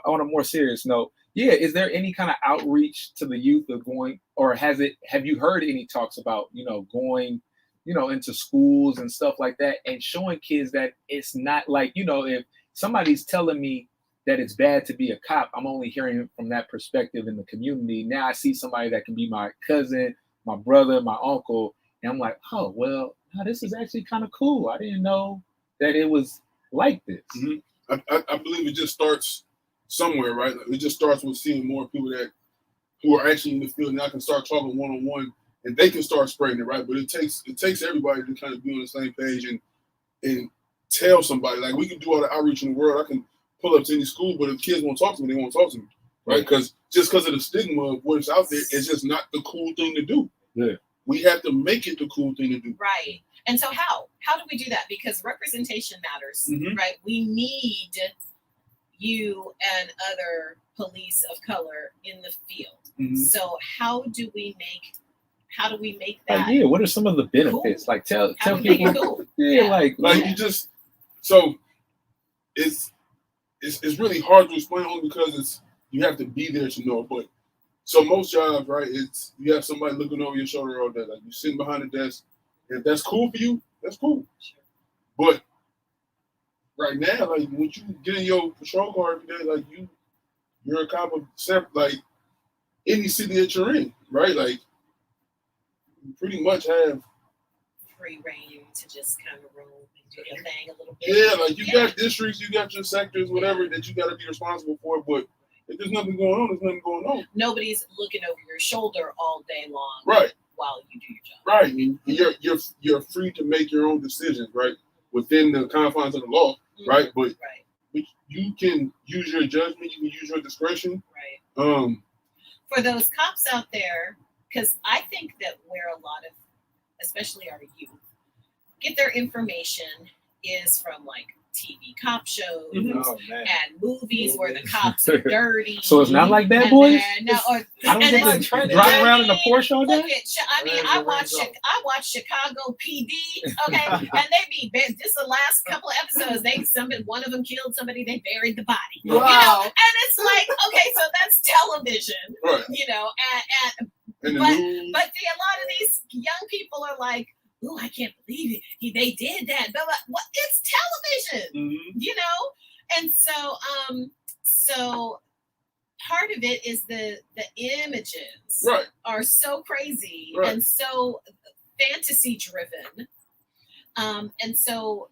[SPEAKER 4] on a more serious note, is there any kind of outreach to the youth of going, or have you heard any talks about, going, into schools and stuff like that and showing kids that it's not like, if somebody's telling me that it's bad to be a cop, I'm only hearing from that perspective in the community. Now I see somebody that can be my cousin, my brother, my uncle, and I'm like, oh, well, no, this is actually kind of cool. I didn't know that it was like this.
[SPEAKER 1] Mhm. I believe it just starts somewhere, right? It just starts with seeing more people who are actually in the field, and I can start talking one-on-one, and they can start spreading it, right? But it takes everybody to kind of be on the same page and tell somebody. Like, we can do all the outreach in the world. I can pull up to any school, but if kids won't talk to me, they won't talk to me, right? Because just because of the stigma of what's out there, it's just not the cool thing to do.
[SPEAKER 4] Yeah.
[SPEAKER 1] We have to make it the cool thing to do.
[SPEAKER 3] Right. And so how do we do that? Because representation matters,
[SPEAKER 1] Mhm.
[SPEAKER 3] right? We need you and other police of color in the field.
[SPEAKER 1] Mhm.
[SPEAKER 3] So how do we make that?
[SPEAKER 4] Like, what are some of the benefits?
[SPEAKER 3] Cool.
[SPEAKER 4] Like, tell
[SPEAKER 3] How do we make
[SPEAKER 4] people.
[SPEAKER 3] it cool?
[SPEAKER 4] Yeah,
[SPEAKER 3] Yeah.
[SPEAKER 4] like
[SPEAKER 1] Like you just it's really hard to explain only because you have to be there to know. But so most jobs, right? It's you have somebody looking over your shoulder all day, like you sitting behind the desk. If that's cool for you, that's cool. But right now, like when you get in your patrol car every day, like you're a cop of like any city that you're in, right? Like you pretty much have
[SPEAKER 3] free reign to just kind of roam and do your thing a little bit.
[SPEAKER 1] Yeah, like you got districts, you got your sectors, whatever that you got to be responsible for. But if there's nothing going on, there's nothing going on.
[SPEAKER 3] Nobody's looking over your shoulder all day long,
[SPEAKER 1] Right?
[SPEAKER 3] While you do your job,
[SPEAKER 1] right? And you're free to make your own decisions, right, within the confines of the law, right? But you can use your judgment, you can use your discretion,
[SPEAKER 3] right? For those cops out there, because I think that where a lot of, especially our youth, get their information is from like TV cop shows and movies where the cops are dirty.
[SPEAKER 4] So it's not like Bad Boys?
[SPEAKER 3] No, or
[SPEAKER 4] I don't get to drive around in a Porsche all day?
[SPEAKER 3] I watch Chicago PD, okay, and they be just the last couple of episodes. One of them killed somebody, they buried the body.
[SPEAKER 2] Wow.
[SPEAKER 3] You know, and it's like, okay, so that's television,
[SPEAKER 1] right?
[SPEAKER 3] You know, but see, a lot of these young people are like, "Oh, I can't believe it. They did that." But what? It's television, you know. And so part of it is the images are so crazy and so fantasy driven. And so,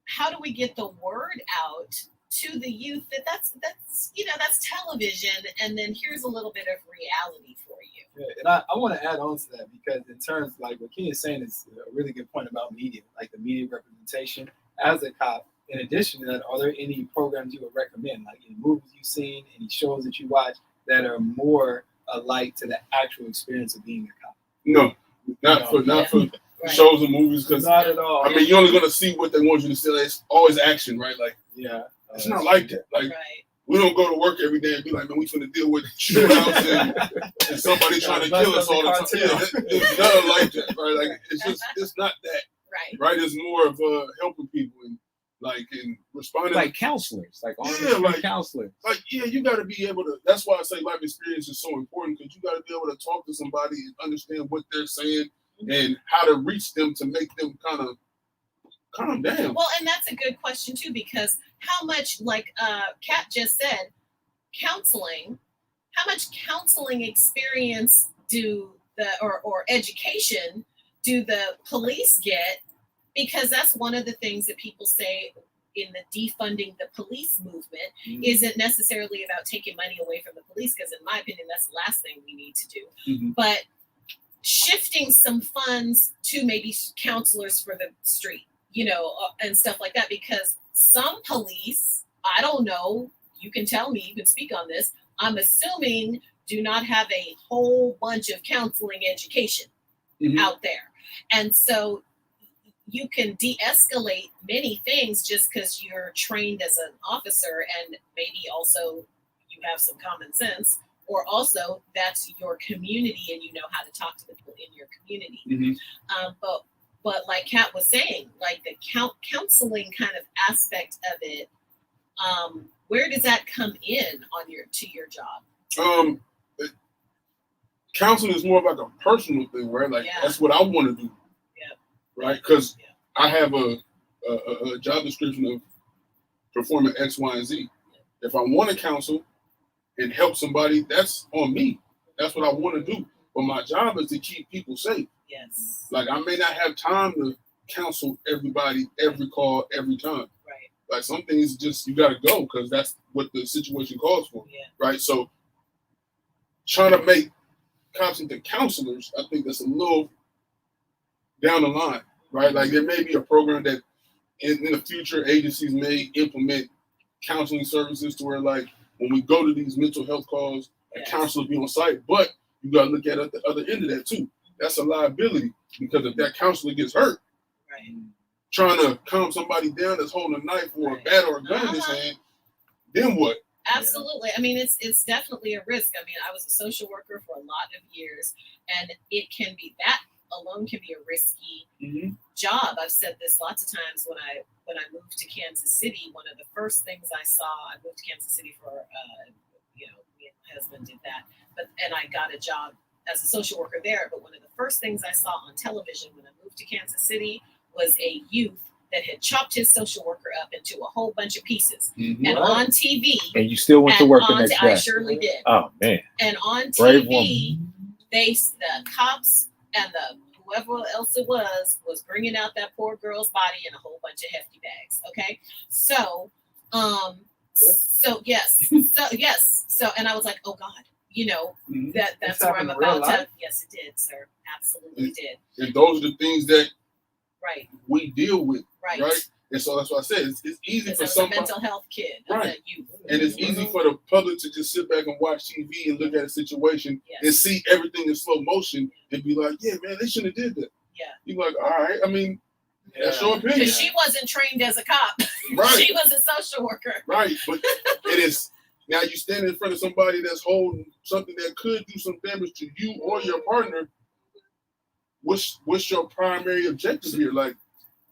[SPEAKER 3] how do we get the word out to the youth that's television, and then here's a little bit of reality for you.
[SPEAKER 2] Yeah, and I want to add on to that, because in terms, like what Kenny is saying is a really good point about media, like the media representation. As a cop, in addition to that, are there any programs you would recommend, like any movies you've seen, any shows that you watch that are more alike to the actual experience of being a cop?
[SPEAKER 1] No, not for shows and movies, because
[SPEAKER 2] not at all.
[SPEAKER 1] I mean, you're only going to see what they want you to see. It's always action, right? Like, it's not like that. Like, we don't go to work every day and be like, man, we finna deal with shootouts and somebody trying to kill us all the time. Yeah, it's nothing like that, right? Like, it's not that, right? It's more of helping people and responding,
[SPEAKER 4] like counselors, like counselors.
[SPEAKER 1] Like, you got to be able to. That's why I say life experience is so important, because you got to be able to talk to somebody and understand what they're saying and how to reach them to make them kind of calm down.
[SPEAKER 3] Well, and that's a good question too, because how much, like Kat just said, counseling, how much counseling experience or education do the police get? Because that's one of the things that people say in the defunding the police movement isn't necessarily about taking money away from the police, because in my opinion, that's the last thing we need to do. But shifting some funds to maybe counselors for the street, you know, and stuff like that, because some police, I don't know, you can tell me, you can speak on this, I'm assuming do not have a whole bunch of counseling education out there. And so you can de-escalate many things just because you're trained as an officer, and maybe also you have some common sense, or also that's your community and you know how to talk to the people in your community. But like Kat was saying, like the counseling kind of aspect of it, where does that come in on to your job?
[SPEAKER 1] Counseling is more about the personal thing, right? Like that's what I want to do. Right? Because I have a job description of performing X, Y, and Z. If I want to counsel and help somebody, that's on me. That's what I want to do. But my job is to keep people safe.
[SPEAKER 3] Yes.
[SPEAKER 1] Like, I may not have time to counsel everybody, every call, every time.
[SPEAKER 3] Right.
[SPEAKER 1] Like, some things just, you got to go because that's what the situation calls for.
[SPEAKER 3] Yeah.
[SPEAKER 1] Right? So, trying to make cops into counselors, I think that's a little down the line. Right? Like, there may be a program that in the future agencies may implement counseling services to where, like, when we go to these mental health calls, a counselor be on site. But you got to look at the other end of that, too. That's a liability, because if that counselor gets hurt, trying to calm somebody down that's holding a knife or a bat or a gun in his hand, then what?
[SPEAKER 3] Absolutely. I mean, it's definitely a risk. I mean, I was a social worker for a lot of years, and it can be, that alone can be a risky job. I've said this lots of times. When I moved to Kansas City, one of the first things I saw, I moved to Kansas City for me my husband did that, and I got a job as a social worker there. But one of the first things I saw on television when I moved to Kansas City was a youth that had chopped his social worker up into a whole bunch of pieces.
[SPEAKER 1] Mhm.
[SPEAKER 3] And on TV,
[SPEAKER 4] And you still went to work the next
[SPEAKER 3] I
[SPEAKER 4] day.
[SPEAKER 3] surely did.
[SPEAKER 4] Oh man,
[SPEAKER 3] And on
[SPEAKER 4] brave
[SPEAKER 3] TV,
[SPEAKER 4] woman.
[SPEAKER 3] the cops and the whoever else it was bringing out that poor girl's body in a whole bunch of hefty bags. Okay, so and I was like, oh God,
[SPEAKER 1] Mhm.
[SPEAKER 3] that's
[SPEAKER 2] This
[SPEAKER 3] where I'm
[SPEAKER 2] happened in real
[SPEAKER 3] about to.
[SPEAKER 2] life?
[SPEAKER 3] Yes, it did, sir. Absolutely did.
[SPEAKER 1] And those are the things that
[SPEAKER 3] Right,
[SPEAKER 1] we deal with,
[SPEAKER 3] right.
[SPEAKER 1] right? And so that's why I said it's easy
[SPEAKER 3] Because
[SPEAKER 1] for
[SPEAKER 3] I was a
[SPEAKER 1] somebody,
[SPEAKER 3] mental health kid,
[SPEAKER 1] Right.
[SPEAKER 3] a youth.
[SPEAKER 1] and it's easy for the public to just sit back and watch TV and look at a situation
[SPEAKER 3] Yes.
[SPEAKER 1] and see everything in slow motion and be like, yeah, man, they shouldn't have did that.
[SPEAKER 3] Yeah.
[SPEAKER 1] You're like, all right, I mean, that's your opinion.
[SPEAKER 3] Because she wasn't trained as a cop.
[SPEAKER 1] Right.
[SPEAKER 3] She was a social worker.
[SPEAKER 1] Right, but it is now you stand in front of somebody that's holding something that could do some damage to you or your partner. What's your primary objective here? Like,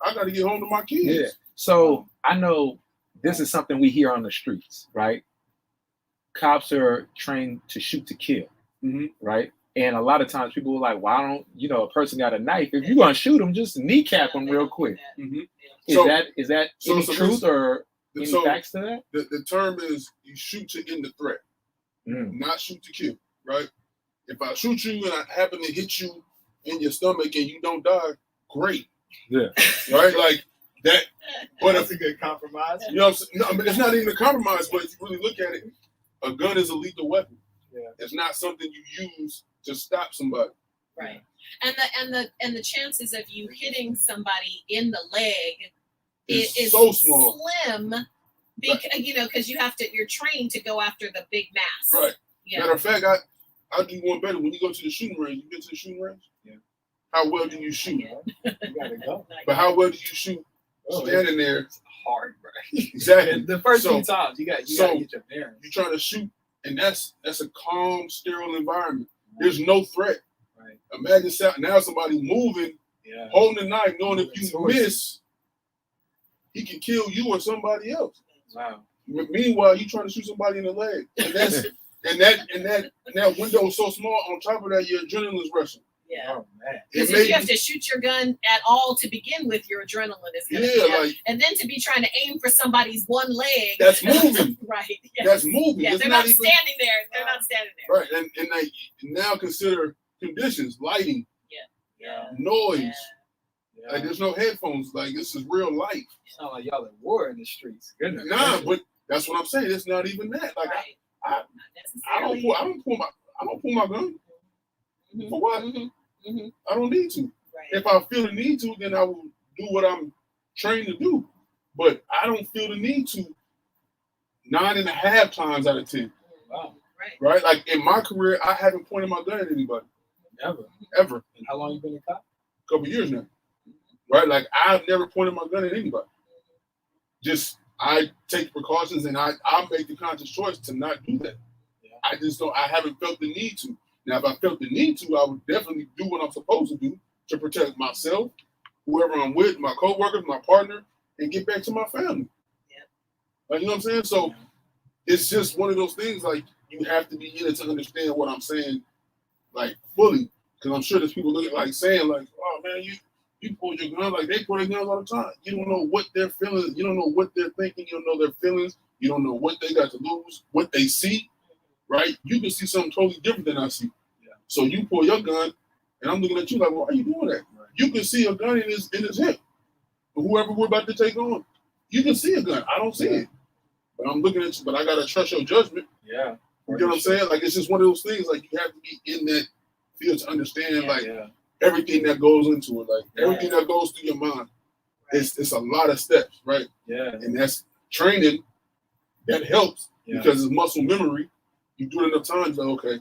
[SPEAKER 1] I got to get home to my kids.
[SPEAKER 4] Yeah. So I know this is something we hear on the streets, right? Cops are trained to shoot to kill,
[SPEAKER 1] Mhm.
[SPEAKER 4] right? And a lot of times people are like, why don't a person got a knife? If you're gonna shoot them, just kneecap them real quick.
[SPEAKER 1] Mhm.
[SPEAKER 4] Is
[SPEAKER 1] So-
[SPEAKER 4] that
[SPEAKER 1] so-
[SPEAKER 4] any
[SPEAKER 1] so
[SPEAKER 4] truth
[SPEAKER 1] this-
[SPEAKER 4] or any
[SPEAKER 1] So
[SPEAKER 4] facts to that?
[SPEAKER 1] the term is you shoot to end the threat, not shoot to kill. Right? If I shoot you and I happen to hit you in your stomach and you don't die, great.
[SPEAKER 4] Yeah.
[SPEAKER 1] Right? Like that. But
[SPEAKER 2] That's
[SPEAKER 1] if
[SPEAKER 2] a good compromise.
[SPEAKER 1] you know, what I'm saying? No, I mean, it's not even a compromise. But if you really look at it, a gun is a lethal weapon.
[SPEAKER 2] Yeah.
[SPEAKER 1] It's not something you use to stop somebody.
[SPEAKER 3] Right. And the chances of you hitting somebody in the leg
[SPEAKER 1] It's
[SPEAKER 3] is
[SPEAKER 1] so small.
[SPEAKER 3] slim because you're trained to go after the big mass.
[SPEAKER 1] Right.
[SPEAKER 3] Yeah.
[SPEAKER 1] Matter of fact, I'll do one better. When you go to the shooting range, you get to the shooting range?
[SPEAKER 2] Yeah.
[SPEAKER 1] How well do you shoot?
[SPEAKER 3] Yeah.
[SPEAKER 2] You gotta go.
[SPEAKER 1] But how well do you shoot standing there?
[SPEAKER 2] It's hard, bro.
[SPEAKER 1] Exactly.
[SPEAKER 2] The first
[SPEAKER 1] So-
[SPEAKER 2] few times you gotta
[SPEAKER 1] so-
[SPEAKER 2] get your bearings.
[SPEAKER 1] You're trying to shoot, and that's a calm, sterile environment. There's no threat.
[SPEAKER 2] Right.
[SPEAKER 1] Imagine now somebody moving,
[SPEAKER 2] Yeah.
[SPEAKER 1] holding a knife, knowing if you
[SPEAKER 2] Towards
[SPEAKER 1] miss, he can kill you or somebody else.
[SPEAKER 2] Wow.
[SPEAKER 1] Meanwhile, you trying to shoot somebody in the leg, and that's and that window is so small. On top of that, your adrenaline is rushing.
[SPEAKER 3] Yeah.
[SPEAKER 2] Oh man.
[SPEAKER 3] Because
[SPEAKER 1] It
[SPEAKER 3] if
[SPEAKER 1] may
[SPEAKER 3] you have
[SPEAKER 1] be-
[SPEAKER 3] to shoot your gun at all to begin with, your adrenaline is going to
[SPEAKER 1] Yeah,
[SPEAKER 3] be up.
[SPEAKER 1] like
[SPEAKER 3] And then to be trying to aim for somebody's one leg.
[SPEAKER 1] that's moving.
[SPEAKER 3] Right. Yeah.
[SPEAKER 1] That's moving.
[SPEAKER 3] Yeah,
[SPEAKER 1] It's
[SPEAKER 3] they're
[SPEAKER 1] not
[SPEAKER 3] not
[SPEAKER 1] even
[SPEAKER 3] standing there. They're not standing there.
[SPEAKER 1] right. And like now consider conditions, lighting,
[SPEAKER 3] Yeah.
[SPEAKER 1] noise.
[SPEAKER 3] Yeah.
[SPEAKER 2] Yeah.
[SPEAKER 1] Like there's no headphones. Like this is real life.
[SPEAKER 2] Sound like y'all at war in the streets. Goodness.
[SPEAKER 1] Nah,
[SPEAKER 2] gracious.
[SPEAKER 1] but that's what I'm saying. It's not even that. Like
[SPEAKER 3] Right.
[SPEAKER 1] I
[SPEAKER 3] Not
[SPEAKER 1] don't
[SPEAKER 3] necessarily.
[SPEAKER 1] I don't pull my gun.
[SPEAKER 3] Mhm,
[SPEAKER 1] For what?
[SPEAKER 3] mhm, mhm.
[SPEAKER 1] I don't need to.
[SPEAKER 3] Right.
[SPEAKER 1] If I feel the need to, then I will do what I'm trained to do. But I don't feel the need to 9.5 times out of 10.
[SPEAKER 2] Wow.
[SPEAKER 3] Right.
[SPEAKER 1] Right? Like in my career, I haven't pointed my gun at anybody
[SPEAKER 2] Never.
[SPEAKER 1] ever.
[SPEAKER 2] And how long you been a cop?
[SPEAKER 1] A couple years now. Right? Like I've never pointed my gun at anybody. Just I take precautions and I make the conscious choice to not do that.
[SPEAKER 2] Yeah.
[SPEAKER 1] I haven't felt the need to. Now, if I felt the need to, I would definitely do what I'm supposed to do to protect myself, whoever I'm with, my coworkers, my partner, and get back to my family.
[SPEAKER 3] Yeah.
[SPEAKER 1] Like, you know what I'm saying? So it's just one of those things, like, you have to be in it to understand what I'm saying, like, fully. Because I'm sure there's people looking like saying, like, oh, man, you pull your gun. Like, they pull their guns all the time. You don't know what they're feeling. You don't know what they're thinking. You don't know their feelings. You don't know what they got to lose, what they see. Right? You can see something totally different than I see.
[SPEAKER 2] Yeah.
[SPEAKER 1] So you pull your gun, and I'm looking at you like, why are you doing that?
[SPEAKER 2] Right.
[SPEAKER 1] You can see a gun in his hip. Whoever we're about to take on, you can see a gun. I don't see it. But I'm looking at you, but I gotta trust your judgment.
[SPEAKER 2] Yeah.
[SPEAKER 1] You know what I'm saying? Like it's just one of those things, like you have to be in that field to understand like
[SPEAKER 2] Yeah.
[SPEAKER 1] everything that goes into it. Like
[SPEAKER 2] Yeah.
[SPEAKER 1] everything that goes through your mind.
[SPEAKER 3] Right.
[SPEAKER 1] It's a lot of steps, right?
[SPEAKER 2] Yeah.
[SPEAKER 1] And that's training that helps
[SPEAKER 2] Yeah.
[SPEAKER 1] because it's muscle memory. You do it enough times, like okay,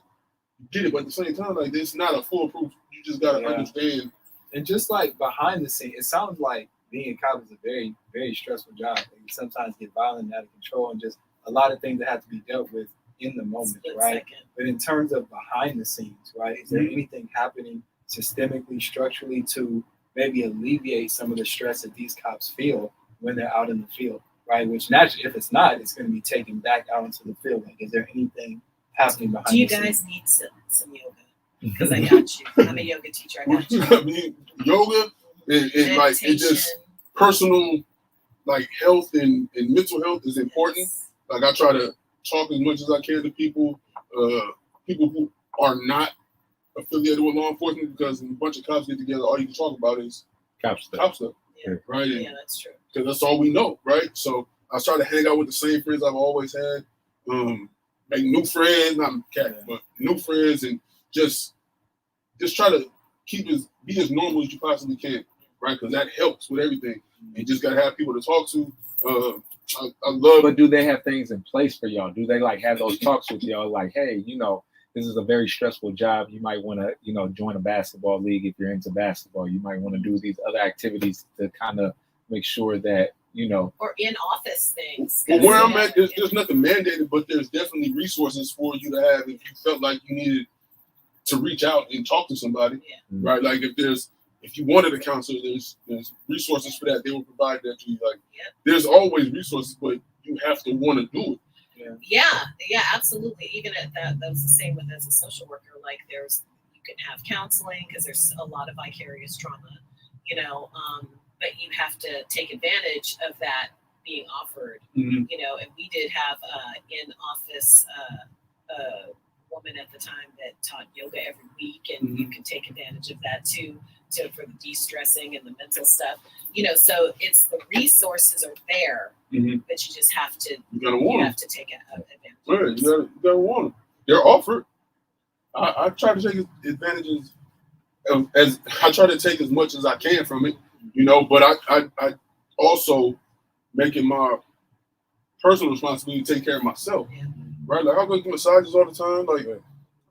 [SPEAKER 1] you get it, but at the same time, like it's not a foolproof. You just gotta
[SPEAKER 2] Yeah.
[SPEAKER 1] understand.
[SPEAKER 2] And just like behind the scene, it sounds like being a cop is a very, very stressful job. Like you sometimes get violent and out of control, and just a lot of things that have to be dealt with in the moment,
[SPEAKER 3] Split
[SPEAKER 2] right?
[SPEAKER 3] second.
[SPEAKER 2] But in terms of behind the scenes, right, is there
[SPEAKER 1] Mhm.
[SPEAKER 2] anything happening systemically, structurally to maybe alleviate some of the stress that these cops feel when they're out in the field, right? Which naturally, if it's not, it's going to be taken back out into the field. Like, is there anything happening behind
[SPEAKER 3] Do you
[SPEAKER 2] the scenes.
[SPEAKER 3] guys need some yoga? Because I got you. I'm a yoga teacher. I got you.
[SPEAKER 1] I mean, yoga and like it just
[SPEAKER 3] Meditation.
[SPEAKER 1] personal like health and mental health is important.
[SPEAKER 3] Yes.
[SPEAKER 1] Like I try to talk as much as I can to people who are not affiliated with law enforcement, because when a bunch of cops get together, all you can talk about is
[SPEAKER 4] Cop stuff.
[SPEAKER 1] cop stuff,
[SPEAKER 3] Yeah.
[SPEAKER 1] right?
[SPEAKER 3] Yeah, that's true.
[SPEAKER 1] Because that's all we know, right? So I try to hang out with the same friends I've always had, make new friends, not cat, but new friends, and just try to be as normal as you possibly can, right? Because that helps with everything. You just gotta have people to talk to. I love.
[SPEAKER 4] But do they have things in place for y'all? Do they like have those talks with y'all? Like, hey, this is a very stressful job. You might want to, join a basketball league if you're into basketball. You might want to do these other activities to kind of make sure that,
[SPEAKER 3] Or in office things.
[SPEAKER 1] Well, where I'm
[SPEAKER 3] Yeah,
[SPEAKER 1] at, there's nothing mandated, but there's definitely resources for you to have if you felt like you needed to reach out and talk to somebody,
[SPEAKER 3] Yeah.
[SPEAKER 1] right? Like if you wanted a counselor, there's resources for that. They will provide that to you. Like there's always resources, but you have to want to do it.
[SPEAKER 3] Yeah, absolutely. Even at that was the same with as a social worker. Like you can have counseling because there's a lot of vicarious trauma, but you have to take advantage of that being offered,
[SPEAKER 1] Mhm.
[SPEAKER 3] And we did have in office a woman at the time that taught yoga every week, and you can take advantage of that too, for the de-stressing and the mental stuff, So it's the resources are there,
[SPEAKER 1] Mhm.
[SPEAKER 3] but you just have to
[SPEAKER 1] You gotta want them.
[SPEAKER 3] have to take advantage.
[SPEAKER 1] Right, you gotta want them. They're offered. I try to take advantages as I try to take as much as I can from it, But I also make it my personal responsibility to take care of myself,
[SPEAKER 3] Yeah.
[SPEAKER 1] right? Like I go get massages all the time. Like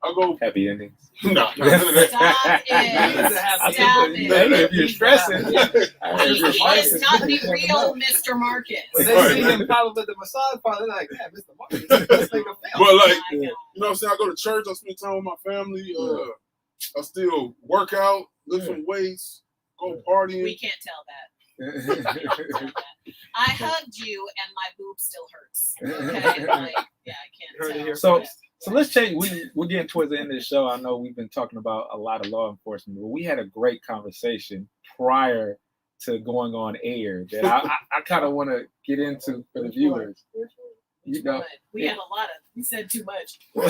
[SPEAKER 1] I go,
[SPEAKER 4] happy endings.
[SPEAKER 1] nah, none of that.
[SPEAKER 3] Stop it! Stop it!
[SPEAKER 4] Hey, if you're stressing,
[SPEAKER 3] He is not the real Mr. Marcus.
[SPEAKER 2] When they
[SPEAKER 1] Right,
[SPEAKER 2] see
[SPEAKER 1] right.
[SPEAKER 2] him probably at the massage parlor, they're like, "Man, Mr. Marcus, this nigga failed."
[SPEAKER 1] But like,
[SPEAKER 3] My God.
[SPEAKER 1] you know what I'm saying? I go to church. I spend time with my family. I still work out, lift some weights, go partying.
[SPEAKER 3] We can't tell that. We can't tell that. I hugged you and my boob still hurts. Okay, like, yeah, I
[SPEAKER 2] Heard it
[SPEAKER 3] can't
[SPEAKER 2] here
[SPEAKER 3] tell.
[SPEAKER 4] So- So let's change. We're getting towards the end of the show. I know we've been talking about a lot of law enforcement, but we had a great conversation prior to going on air that I kind of want to get into for the viewers.
[SPEAKER 3] But we had a lot of. We said too much.
[SPEAKER 1] When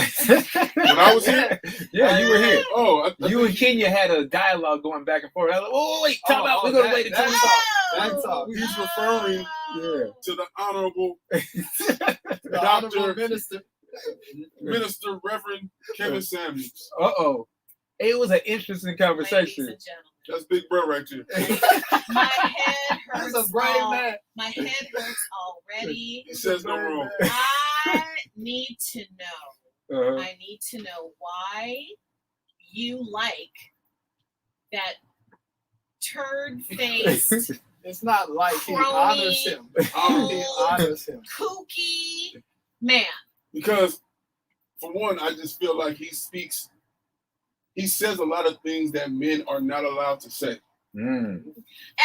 [SPEAKER 1] I was here,
[SPEAKER 4] Yeah, you were here.
[SPEAKER 1] oh,
[SPEAKER 4] You and Kenya had a dialogue going back and forth. I was like, oh, wait, time out. We're going to wait until we talk.
[SPEAKER 2] That's all.
[SPEAKER 1] he's referring
[SPEAKER 4] Yeah.
[SPEAKER 1] to the honorable
[SPEAKER 2] The honorable minister.
[SPEAKER 1] Minister Reverend Kevin Samuels.
[SPEAKER 4] Uh-oh. It was an interesting conversation.
[SPEAKER 3] Ladies and gentlemen,
[SPEAKER 1] That's Big Bro right there.
[SPEAKER 3] my head
[SPEAKER 2] That's
[SPEAKER 3] hurts.
[SPEAKER 2] a brave man.
[SPEAKER 3] My head hurts already.
[SPEAKER 1] He says no wrong.
[SPEAKER 3] I need to know.
[SPEAKER 4] Uh-huh.
[SPEAKER 3] I need to know why you like that turd-faced,
[SPEAKER 2] It's not like he
[SPEAKER 3] Crony.
[SPEAKER 2] honors him. He honors him.
[SPEAKER 3] kooky man.
[SPEAKER 1] Because, for one, I just feel like he says a lot of things that men are not allowed to say.
[SPEAKER 4] Mm.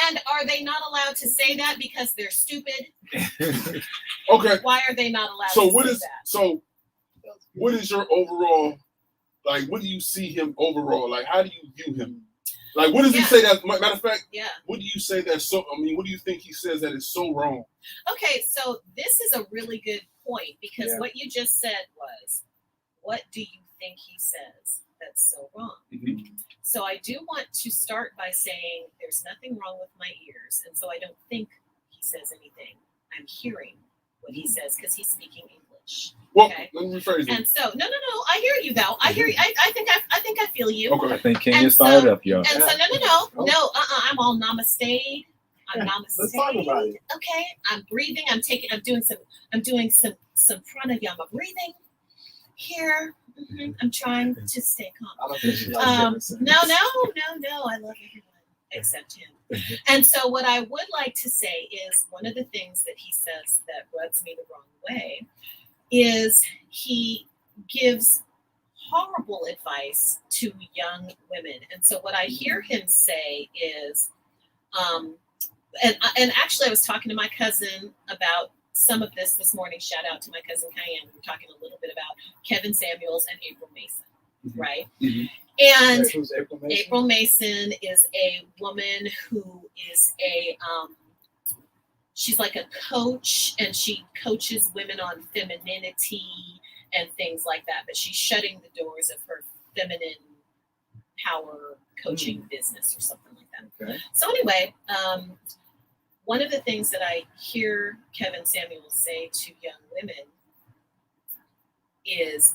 [SPEAKER 3] And are they not allowed to say that because they're stupid?
[SPEAKER 1] Okay,
[SPEAKER 3] Why are they not allowed
[SPEAKER 1] so
[SPEAKER 3] to say that?
[SPEAKER 1] what is your overall, like, what do you see him overall? Like, how do you view him? Like, what does he
[SPEAKER 3] Yeah.
[SPEAKER 1] say that, matter of fact,
[SPEAKER 3] Yeah.
[SPEAKER 1] what do you say that's so, what do you think he says that is so wrong?
[SPEAKER 3] Okay, so this is a really good point because
[SPEAKER 2] Yeah.
[SPEAKER 3] what you just said was, what do you think he says that's so wrong?
[SPEAKER 1] Mm-hmm.
[SPEAKER 3] So I do want to start by saying there's nothing wrong with my ears, and so I don't think he says anything. I'm hearing what he says because he's speaking English.
[SPEAKER 1] Well,
[SPEAKER 3] Okay.
[SPEAKER 1] let me rephrase it.
[SPEAKER 3] And so no, I hear you though. I hear you. I think I feel you.
[SPEAKER 1] Okay.
[SPEAKER 4] I think Kenya's
[SPEAKER 3] And so-
[SPEAKER 4] fired up, y'all.
[SPEAKER 3] And so no, I'm all namaste. I'm namaste.
[SPEAKER 2] Let's talk about it.
[SPEAKER 3] Okay, I'm breathing. I'm doing some pranayama breathing here. I'm trying to stay calm.
[SPEAKER 2] I don't think she likes
[SPEAKER 3] No,
[SPEAKER 2] Jefferson.
[SPEAKER 3] no. I love everyone except him. And so what I would like to say is one of the things that he says that rubs me the wrong way is he gives horrible advice to young women. And so what I hear him say is, and actually I was talking to my cousin about some of this morning. Shout out to my cousin Cayenne. We were talking a little bit about Kevin Samuels and April Mason, right?
[SPEAKER 1] Mhm.
[SPEAKER 3] And
[SPEAKER 2] Wait, who's April Mason?
[SPEAKER 3] April Mason is a woman who is she's like a coach, and she coaches women on femininity and things like that. But she's shutting the doors of her feminine power coaching business or something like that.
[SPEAKER 2] Okay.
[SPEAKER 3] So anyway, one of the things that I hear Kevin Samuels say to young women is,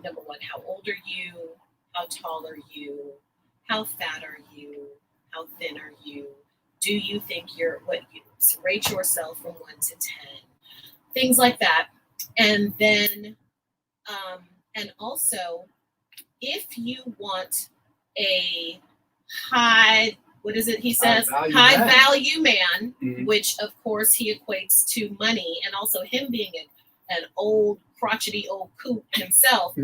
[SPEAKER 3] number one, how old are you? How tall are you? How fat are you? How thin are you? Do you think so rate yourself from 1 to 10? Things like that. And then, and also, if you want a what is it he says? High value man,
[SPEAKER 1] Mhm.
[SPEAKER 3] which of course he equates to money, and also him being an old, crotchety old coot himself,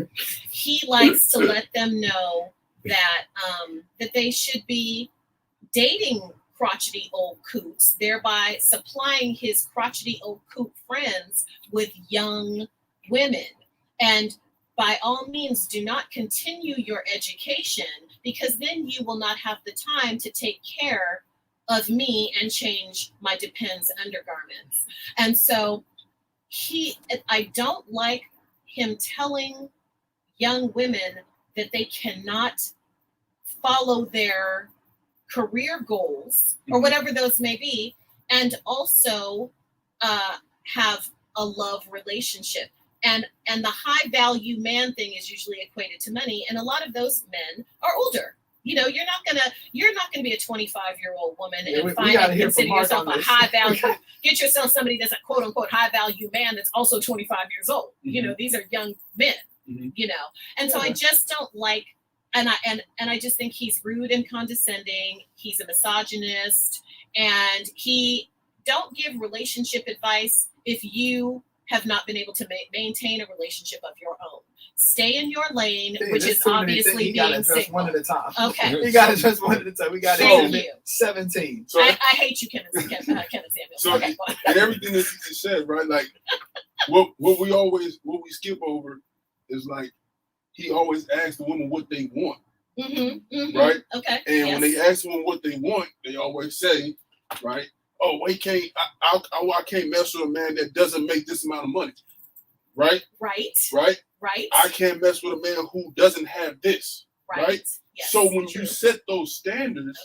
[SPEAKER 3] he likes to let them know that that they should be dating crotchety old coots, thereby supplying his crotchety old coot friends with young women. And by all means, do not continue your education, because then you will not have the time to take care of me and change my Depends undergarments. And so I don't like him telling young women that they cannot follow their career goals or whatever those may be, and also have a love relationship. And the high value man thing is usually equated to money, and a lot of those men are older. You're not gonna be a 25-year-old woman and find and consider yourself a high value. Get yourself somebody that's a quote unquote high value man that's also 25 years old.
[SPEAKER 1] Mm-hmm.
[SPEAKER 3] These are young men.
[SPEAKER 1] Mm-hmm.
[SPEAKER 3] And so I just don't like, and I just think he's rude and condescending. He's a misogynist, and he don't give relationship advice if you have not been able to maintain a relationship of your own. Stay in your lane, which is obviously being single.
[SPEAKER 2] One at a time.
[SPEAKER 3] Okay.
[SPEAKER 2] You got to just one at a time. We got
[SPEAKER 3] Thank
[SPEAKER 2] to
[SPEAKER 3] you.
[SPEAKER 2] 17.
[SPEAKER 1] So
[SPEAKER 3] I hate you, Kenneth Samuels.
[SPEAKER 1] So
[SPEAKER 3] Okay, go on.
[SPEAKER 1] and everything that you just said, right? Like what we skip over is like he always asks the woman what they want, right?
[SPEAKER 3] Okay.
[SPEAKER 1] And when they ask them what they want, they always say, right? Oh, I can't mess with a man that doesn't make this amount of money, right?
[SPEAKER 3] Right.
[SPEAKER 1] I can't mess with a man who doesn't have this, right?
[SPEAKER 3] Yes,
[SPEAKER 1] so when
[SPEAKER 3] true.
[SPEAKER 1] you set those standards,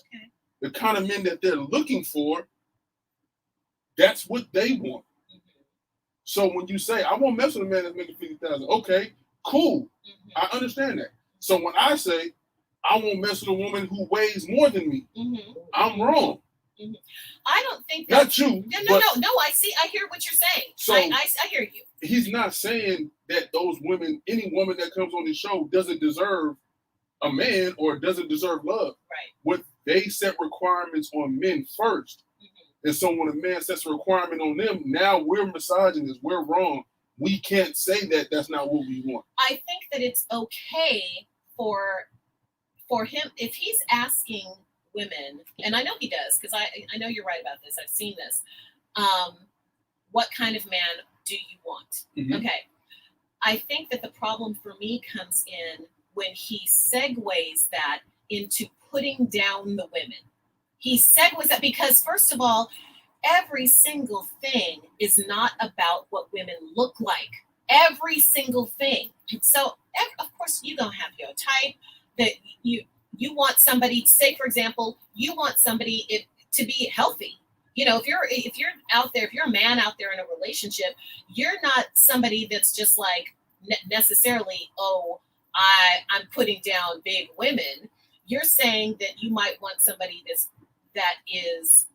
[SPEAKER 1] the kind of men that they're looking for, that's what they want. So when you say, I won't mess with a man that's making 50,000, okay, cool. I understand that. So when I say, I won't mess with a woman who weighs more than me, I'm wrong.
[SPEAKER 3] I don't think that.
[SPEAKER 1] Not you.
[SPEAKER 3] No. I hear what you're saying.
[SPEAKER 1] So
[SPEAKER 3] I hear you.
[SPEAKER 1] He's not saying that those women, any woman that comes on the show doesn't deserve a man or doesn't deserve love.
[SPEAKER 3] Right.
[SPEAKER 1] What they set requirements on men first. And so when a man sets a requirement on them, now we're misogynists. We're wrong. We can't say that that's not what we want.
[SPEAKER 3] I think that it's okay for him if he's asking women, and I know he does, because I know you're right about this. I've seen this. What kind of man do you want? Okay. I think that the problem for me comes in when he segues that into putting down the women. He segues that because, first of all, every single thing is not about what women look like. Every single thing. So, of course, you're going to have your type that you want somebody, say, for example, you want somebody to be healthy. If you're out there, if you're a man out there in a relationship, you're not somebody that's just like necessarily, I'm putting down big women. You're saying that you might want somebody that is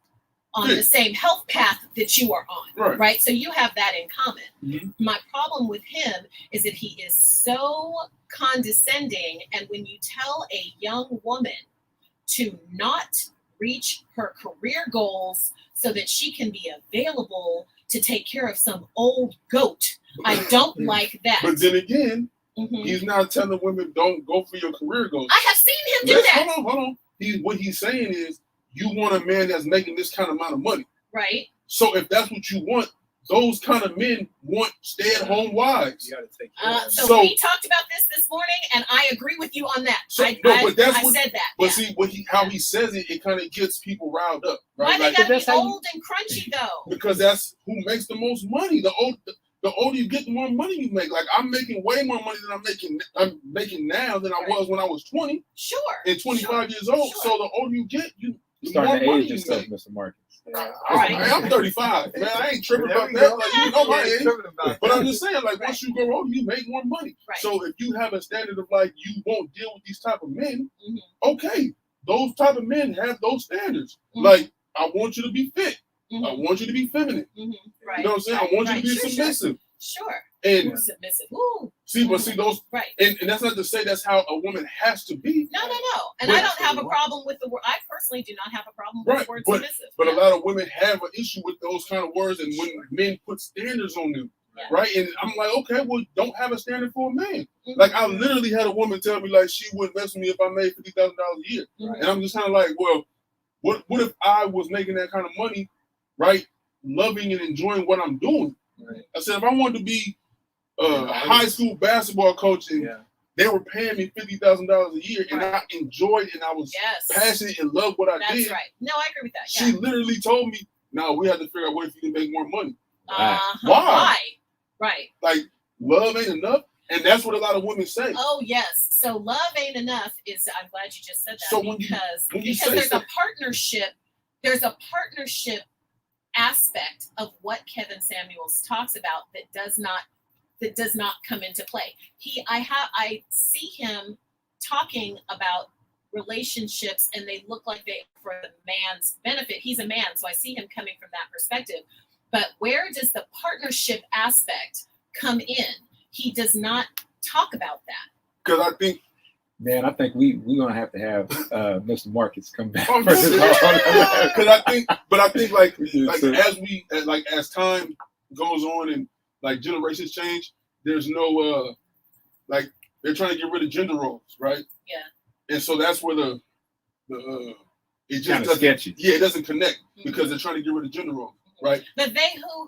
[SPEAKER 3] on the same health path that you are on, right? So you have that in common. My problem with him is that he is so condescending, and when you tell a young woman to not reach her career goals so that she can be available to take care of some old goat, I don't like that.
[SPEAKER 1] But then again, he's not telling women don't go for your career goals.
[SPEAKER 3] I have seen him do that.
[SPEAKER 1] Hold on. What he's saying is, you want a man that's making this kind of amount of money.
[SPEAKER 3] Right.
[SPEAKER 1] So if that's what you want, those kind of men want stay-at-home wives.
[SPEAKER 2] You gotta take care of them.
[SPEAKER 3] So
[SPEAKER 1] So-
[SPEAKER 3] we talked about this morning, and I agree with you on that.
[SPEAKER 1] So-
[SPEAKER 3] I
[SPEAKER 1] but that's what-
[SPEAKER 3] said that.
[SPEAKER 1] But
[SPEAKER 3] yeah.
[SPEAKER 1] see, how he says it, it kind of gets people riled up,
[SPEAKER 3] Why
[SPEAKER 1] right?
[SPEAKER 3] they
[SPEAKER 1] Like,
[SPEAKER 3] gotta
[SPEAKER 4] that's
[SPEAKER 3] be
[SPEAKER 4] how you-
[SPEAKER 3] old and crunchy though?
[SPEAKER 1] because that's who makes the most money. The older you get, the more money you make. Like I'm making way more money than I'm making now than I
[SPEAKER 3] Right.
[SPEAKER 1] was when I was 20
[SPEAKER 3] Sure.
[SPEAKER 1] and 25 years old.
[SPEAKER 3] Sure.
[SPEAKER 1] So the older you get, the more
[SPEAKER 4] Starting to
[SPEAKER 1] money
[SPEAKER 4] age
[SPEAKER 1] you
[SPEAKER 4] yourself,
[SPEAKER 1] make.
[SPEAKER 4] Mr. Marcus.
[SPEAKER 2] Yeah.
[SPEAKER 3] Right.
[SPEAKER 1] I'm 35, man. I ain't tripping
[SPEAKER 2] There
[SPEAKER 1] about
[SPEAKER 2] we
[SPEAKER 1] that.
[SPEAKER 2] go.
[SPEAKER 1] Like, you know my
[SPEAKER 2] Yeah,
[SPEAKER 1] age.
[SPEAKER 2] tripping about
[SPEAKER 1] But
[SPEAKER 2] that.
[SPEAKER 1] I'm just saying, like,
[SPEAKER 3] Right.
[SPEAKER 1] once you grow older, you make more money.
[SPEAKER 3] Right.
[SPEAKER 1] So if you have a standard of like you won't deal with these type of men,
[SPEAKER 3] Mhm.
[SPEAKER 1] okay, those type of men have those standards.
[SPEAKER 3] Mhm.
[SPEAKER 1] Like, I want you to be fit. I
[SPEAKER 3] Mhm,
[SPEAKER 1] want you to be feminine.
[SPEAKER 3] mhm, Right.
[SPEAKER 1] You know what I'm saying?
[SPEAKER 3] Right,
[SPEAKER 1] I want you
[SPEAKER 3] right.
[SPEAKER 1] to be
[SPEAKER 3] Sure,
[SPEAKER 1] submissive.
[SPEAKER 3] Sure.
[SPEAKER 1] And
[SPEAKER 3] Ooh, submissive. Ooh.
[SPEAKER 1] see, but see those,
[SPEAKER 3] Right.
[SPEAKER 1] and that's not to say that's how a woman has to be.
[SPEAKER 3] No. And
[SPEAKER 1] But-
[SPEAKER 3] I don't have a problem with the word. I personally do not have a problem with
[SPEAKER 1] Right,
[SPEAKER 3] the word
[SPEAKER 1] but-
[SPEAKER 3] submissive.
[SPEAKER 1] But
[SPEAKER 3] Yeah.
[SPEAKER 1] a lot of women have an issue with those kind of words, and when men put standards on them,
[SPEAKER 3] Yeah.
[SPEAKER 1] right? And I'm like, okay, well, don't have a standard for a man.
[SPEAKER 3] Mhm,
[SPEAKER 1] Like I literally had a woman tell me like she wouldn't mess with me if I made $50,000 a year,
[SPEAKER 3] mhm.
[SPEAKER 1] and I'm just kind of like, well, what if I was making that kind of money, right? Loving and enjoying what I'm doing.
[SPEAKER 2] Right.
[SPEAKER 1] I said if I wanted to be a high school basketball coach and
[SPEAKER 2] Yeah.
[SPEAKER 1] they were paying me $50,000 a year, and
[SPEAKER 3] Right.
[SPEAKER 1] I enjoyed and I was
[SPEAKER 3] Yes.
[SPEAKER 1] passionate and loved what I
[SPEAKER 3] That's
[SPEAKER 1] did.
[SPEAKER 3] right. No, I agree with that.
[SPEAKER 1] She
[SPEAKER 3] Yeah.
[SPEAKER 1] literally told me, "No, we have to figure out ways for you to make more money.
[SPEAKER 3] Uh-huh.
[SPEAKER 1] Why?
[SPEAKER 3] Right.
[SPEAKER 1] Like love ain't enough." And that's what a lot of women say.
[SPEAKER 3] Oh yes. So love ain't enough is. I'm glad you just said that
[SPEAKER 1] So when you
[SPEAKER 3] because
[SPEAKER 1] say
[SPEAKER 3] there's a
[SPEAKER 1] stuff-
[SPEAKER 3] partnership. There's a partnership aspect of what Kevin Samuels talks about that does not come into play. I see him talking about relationships and they look like they for the man's benefit. He's a man, so I see him coming from that perspective. But where does the partnership aspect come in? He does not talk about that.
[SPEAKER 1] Because I think,
[SPEAKER 4] Man, I think we're gonna have to have Mr. Marcus come back.
[SPEAKER 1] oh,
[SPEAKER 4] for this whole-
[SPEAKER 1] because I think like
[SPEAKER 4] So-
[SPEAKER 1] as time goes on and like generations change, there's no like they're trying to get rid of gender roles, right?
[SPEAKER 3] Yeah.
[SPEAKER 1] And so that's where the it just
[SPEAKER 4] kind of
[SPEAKER 1] doesn't,
[SPEAKER 4] sketchy.
[SPEAKER 1] yeah, it doesn't connect because they're trying to get rid of gender roles, right?
[SPEAKER 3] But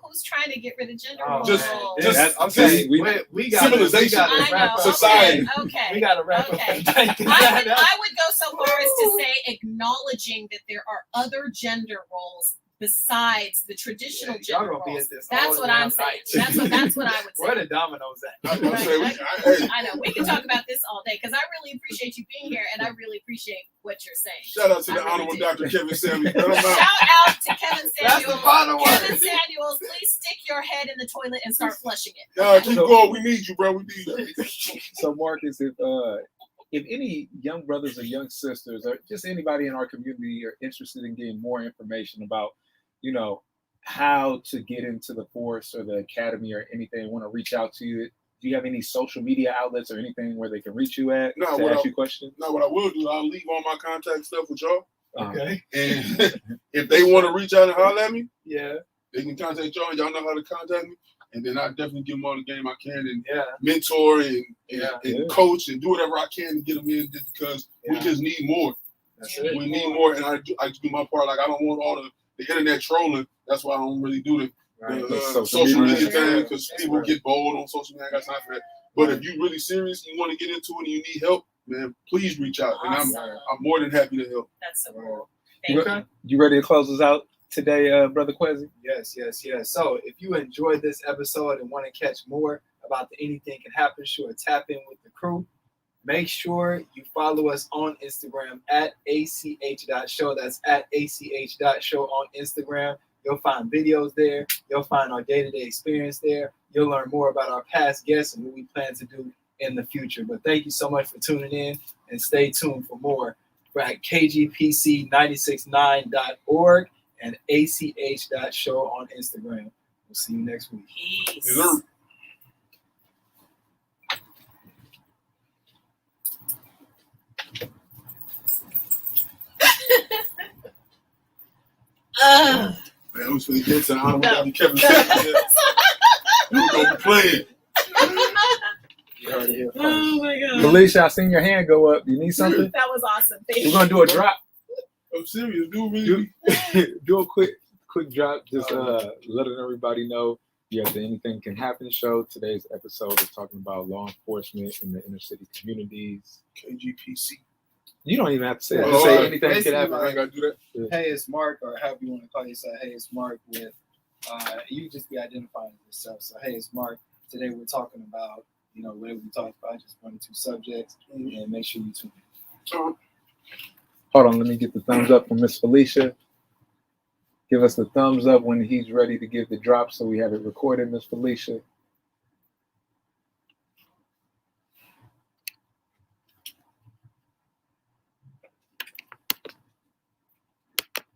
[SPEAKER 3] who's trying to get rid of gender
[SPEAKER 2] Oh,
[SPEAKER 3] roles?
[SPEAKER 1] Just-
[SPEAKER 2] man.
[SPEAKER 1] just-
[SPEAKER 2] That's- I'm
[SPEAKER 1] just-
[SPEAKER 2] saying
[SPEAKER 4] we-
[SPEAKER 2] we got
[SPEAKER 1] civilization.
[SPEAKER 3] I know.
[SPEAKER 2] wrap up.
[SPEAKER 1] Society.
[SPEAKER 3] Okay.
[SPEAKER 2] We got to wrap
[SPEAKER 3] Okay.
[SPEAKER 2] up.
[SPEAKER 3] I would go so far as to say acknowledging that there are other gender roles besides the traditional
[SPEAKER 2] Y'all
[SPEAKER 3] gender
[SPEAKER 2] gonna be
[SPEAKER 3] roles.
[SPEAKER 2] at this
[SPEAKER 3] That's
[SPEAKER 2] all
[SPEAKER 3] what I'm
[SPEAKER 2] damn
[SPEAKER 3] saying.
[SPEAKER 2] night.
[SPEAKER 3] That's what I would
[SPEAKER 2] Where
[SPEAKER 3] say.
[SPEAKER 2] the dominoes at?
[SPEAKER 1] I'm gonna say,
[SPEAKER 3] Right.
[SPEAKER 1] hey,
[SPEAKER 3] I know we can talk about this all day because I really appreciate you being here and I really appreciate what you're saying.
[SPEAKER 1] shout out to
[SPEAKER 3] I
[SPEAKER 1] the
[SPEAKER 3] really
[SPEAKER 1] Honorable
[SPEAKER 3] do.
[SPEAKER 1] Dr. Kevin Samuels. Man, I'm out.
[SPEAKER 3] Shout out to Kevin
[SPEAKER 2] That's the
[SPEAKER 3] Samuels.
[SPEAKER 2] final one.
[SPEAKER 3] Kevin Samuels, please stick your head in the toilet and start flushing it.
[SPEAKER 1] Keep going. We need you, bro. We need you.
[SPEAKER 4] So Marcus, if any young brothers or young sisters or just anybody in our community are interested in getting more information about, how to get into the force or the academy or anything, want to reach out to you, do you have any social media outlets or anything where they can reach you at
[SPEAKER 1] No,
[SPEAKER 4] to
[SPEAKER 1] what
[SPEAKER 4] ask
[SPEAKER 1] I-
[SPEAKER 4] you questions?
[SPEAKER 1] Now, what I will do, I'll leave all my contact stuff with y'all.
[SPEAKER 2] Okay.
[SPEAKER 1] And if they want to reach out and holler at me,
[SPEAKER 2] Yeah.
[SPEAKER 1] they can contact y'all. Y'all know how to contact me. And then I definitely give them all the game I can and
[SPEAKER 2] Yeah.
[SPEAKER 1] mentor and
[SPEAKER 2] Yeah.
[SPEAKER 1] coach and do whatever I can to get them in just because we
[SPEAKER 2] Yeah.
[SPEAKER 1] just need more.
[SPEAKER 2] That's
[SPEAKER 3] You
[SPEAKER 2] it.
[SPEAKER 1] We need more. And I do my part. Like, I don't want all the internet trolling. That's why I don't really do the
[SPEAKER 2] Right.
[SPEAKER 1] social media
[SPEAKER 3] media.
[SPEAKER 1] thing because
[SPEAKER 2] That's
[SPEAKER 1] people
[SPEAKER 2] right.
[SPEAKER 1] get bold on social media. I got time for that. But if you're really serious, you want to get into it and you need help, man, please reach out. And
[SPEAKER 3] Awesome.
[SPEAKER 1] I'm more than happy to help.
[SPEAKER 3] That's so cool.
[SPEAKER 4] You,
[SPEAKER 3] Thank you.
[SPEAKER 4] you ready to close us out today, Brother Kwesi?
[SPEAKER 2] Yes. So if you enjoyed this episode and want to catch more about the Anything Can Happen show or tap in with the crew, make sure you follow us on Instagram at ach.show. That's at ach.show on Instagram. You'll find videos there. You'll find our day-to-day experience there. You'll learn more about our past guests and what we plan to do in the future. But thank you so much for tuning in and stay tuned for more. We're at kgpc969.org and ach.show on Instagram. We'll see you next week.
[SPEAKER 3] Peace.
[SPEAKER 1] Yes, sir.
[SPEAKER 3] Ugh.
[SPEAKER 1] Man, who's going to get to the Honorable Dr. Kevin Samuels? We're going to be playing.
[SPEAKER 2] You heard it here first.
[SPEAKER 3] Oh my god.
[SPEAKER 4] Felicia, I seen your hand go up. You need something?
[SPEAKER 3] That was awesome. Thank
[SPEAKER 4] We're
[SPEAKER 3] you.
[SPEAKER 4] gonna do a drop.
[SPEAKER 1] I'm serious, dude. Really?
[SPEAKER 4] Do a quick quick drop, just letting everybody know you have the Anything Can Happen show. Today's episode is talking about law enforcement in the inner city communities.
[SPEAKER 1] KGPC.
[SPEAKER 4] You don't even have to say it.
[SPEAKER 1] Oh,
[SPEAKER 4] Just say
[SPEAKER 1] alright.
[SPEAKER 4] anything can
[SPEAKER 2] Basically,
[SPEAKER 4] happen.
[SPEAKER 1] I ain't gotta do that.
[SPEAKER 2] Hey, it's Mark, or however you want to call yourself. Hey, it's Mark with, you just be identifying yourself. So, hey, it's Mark. Today we're talking about, whatever we talked about, just 1 or 2 subjects, and make sure you tune in.
[SPEAKER 4] Hold on, let me get the thumbs up from Miss Felicia. Give us the thumbs up when he's ready to give the drop so we have it recorded, Miss Felicia.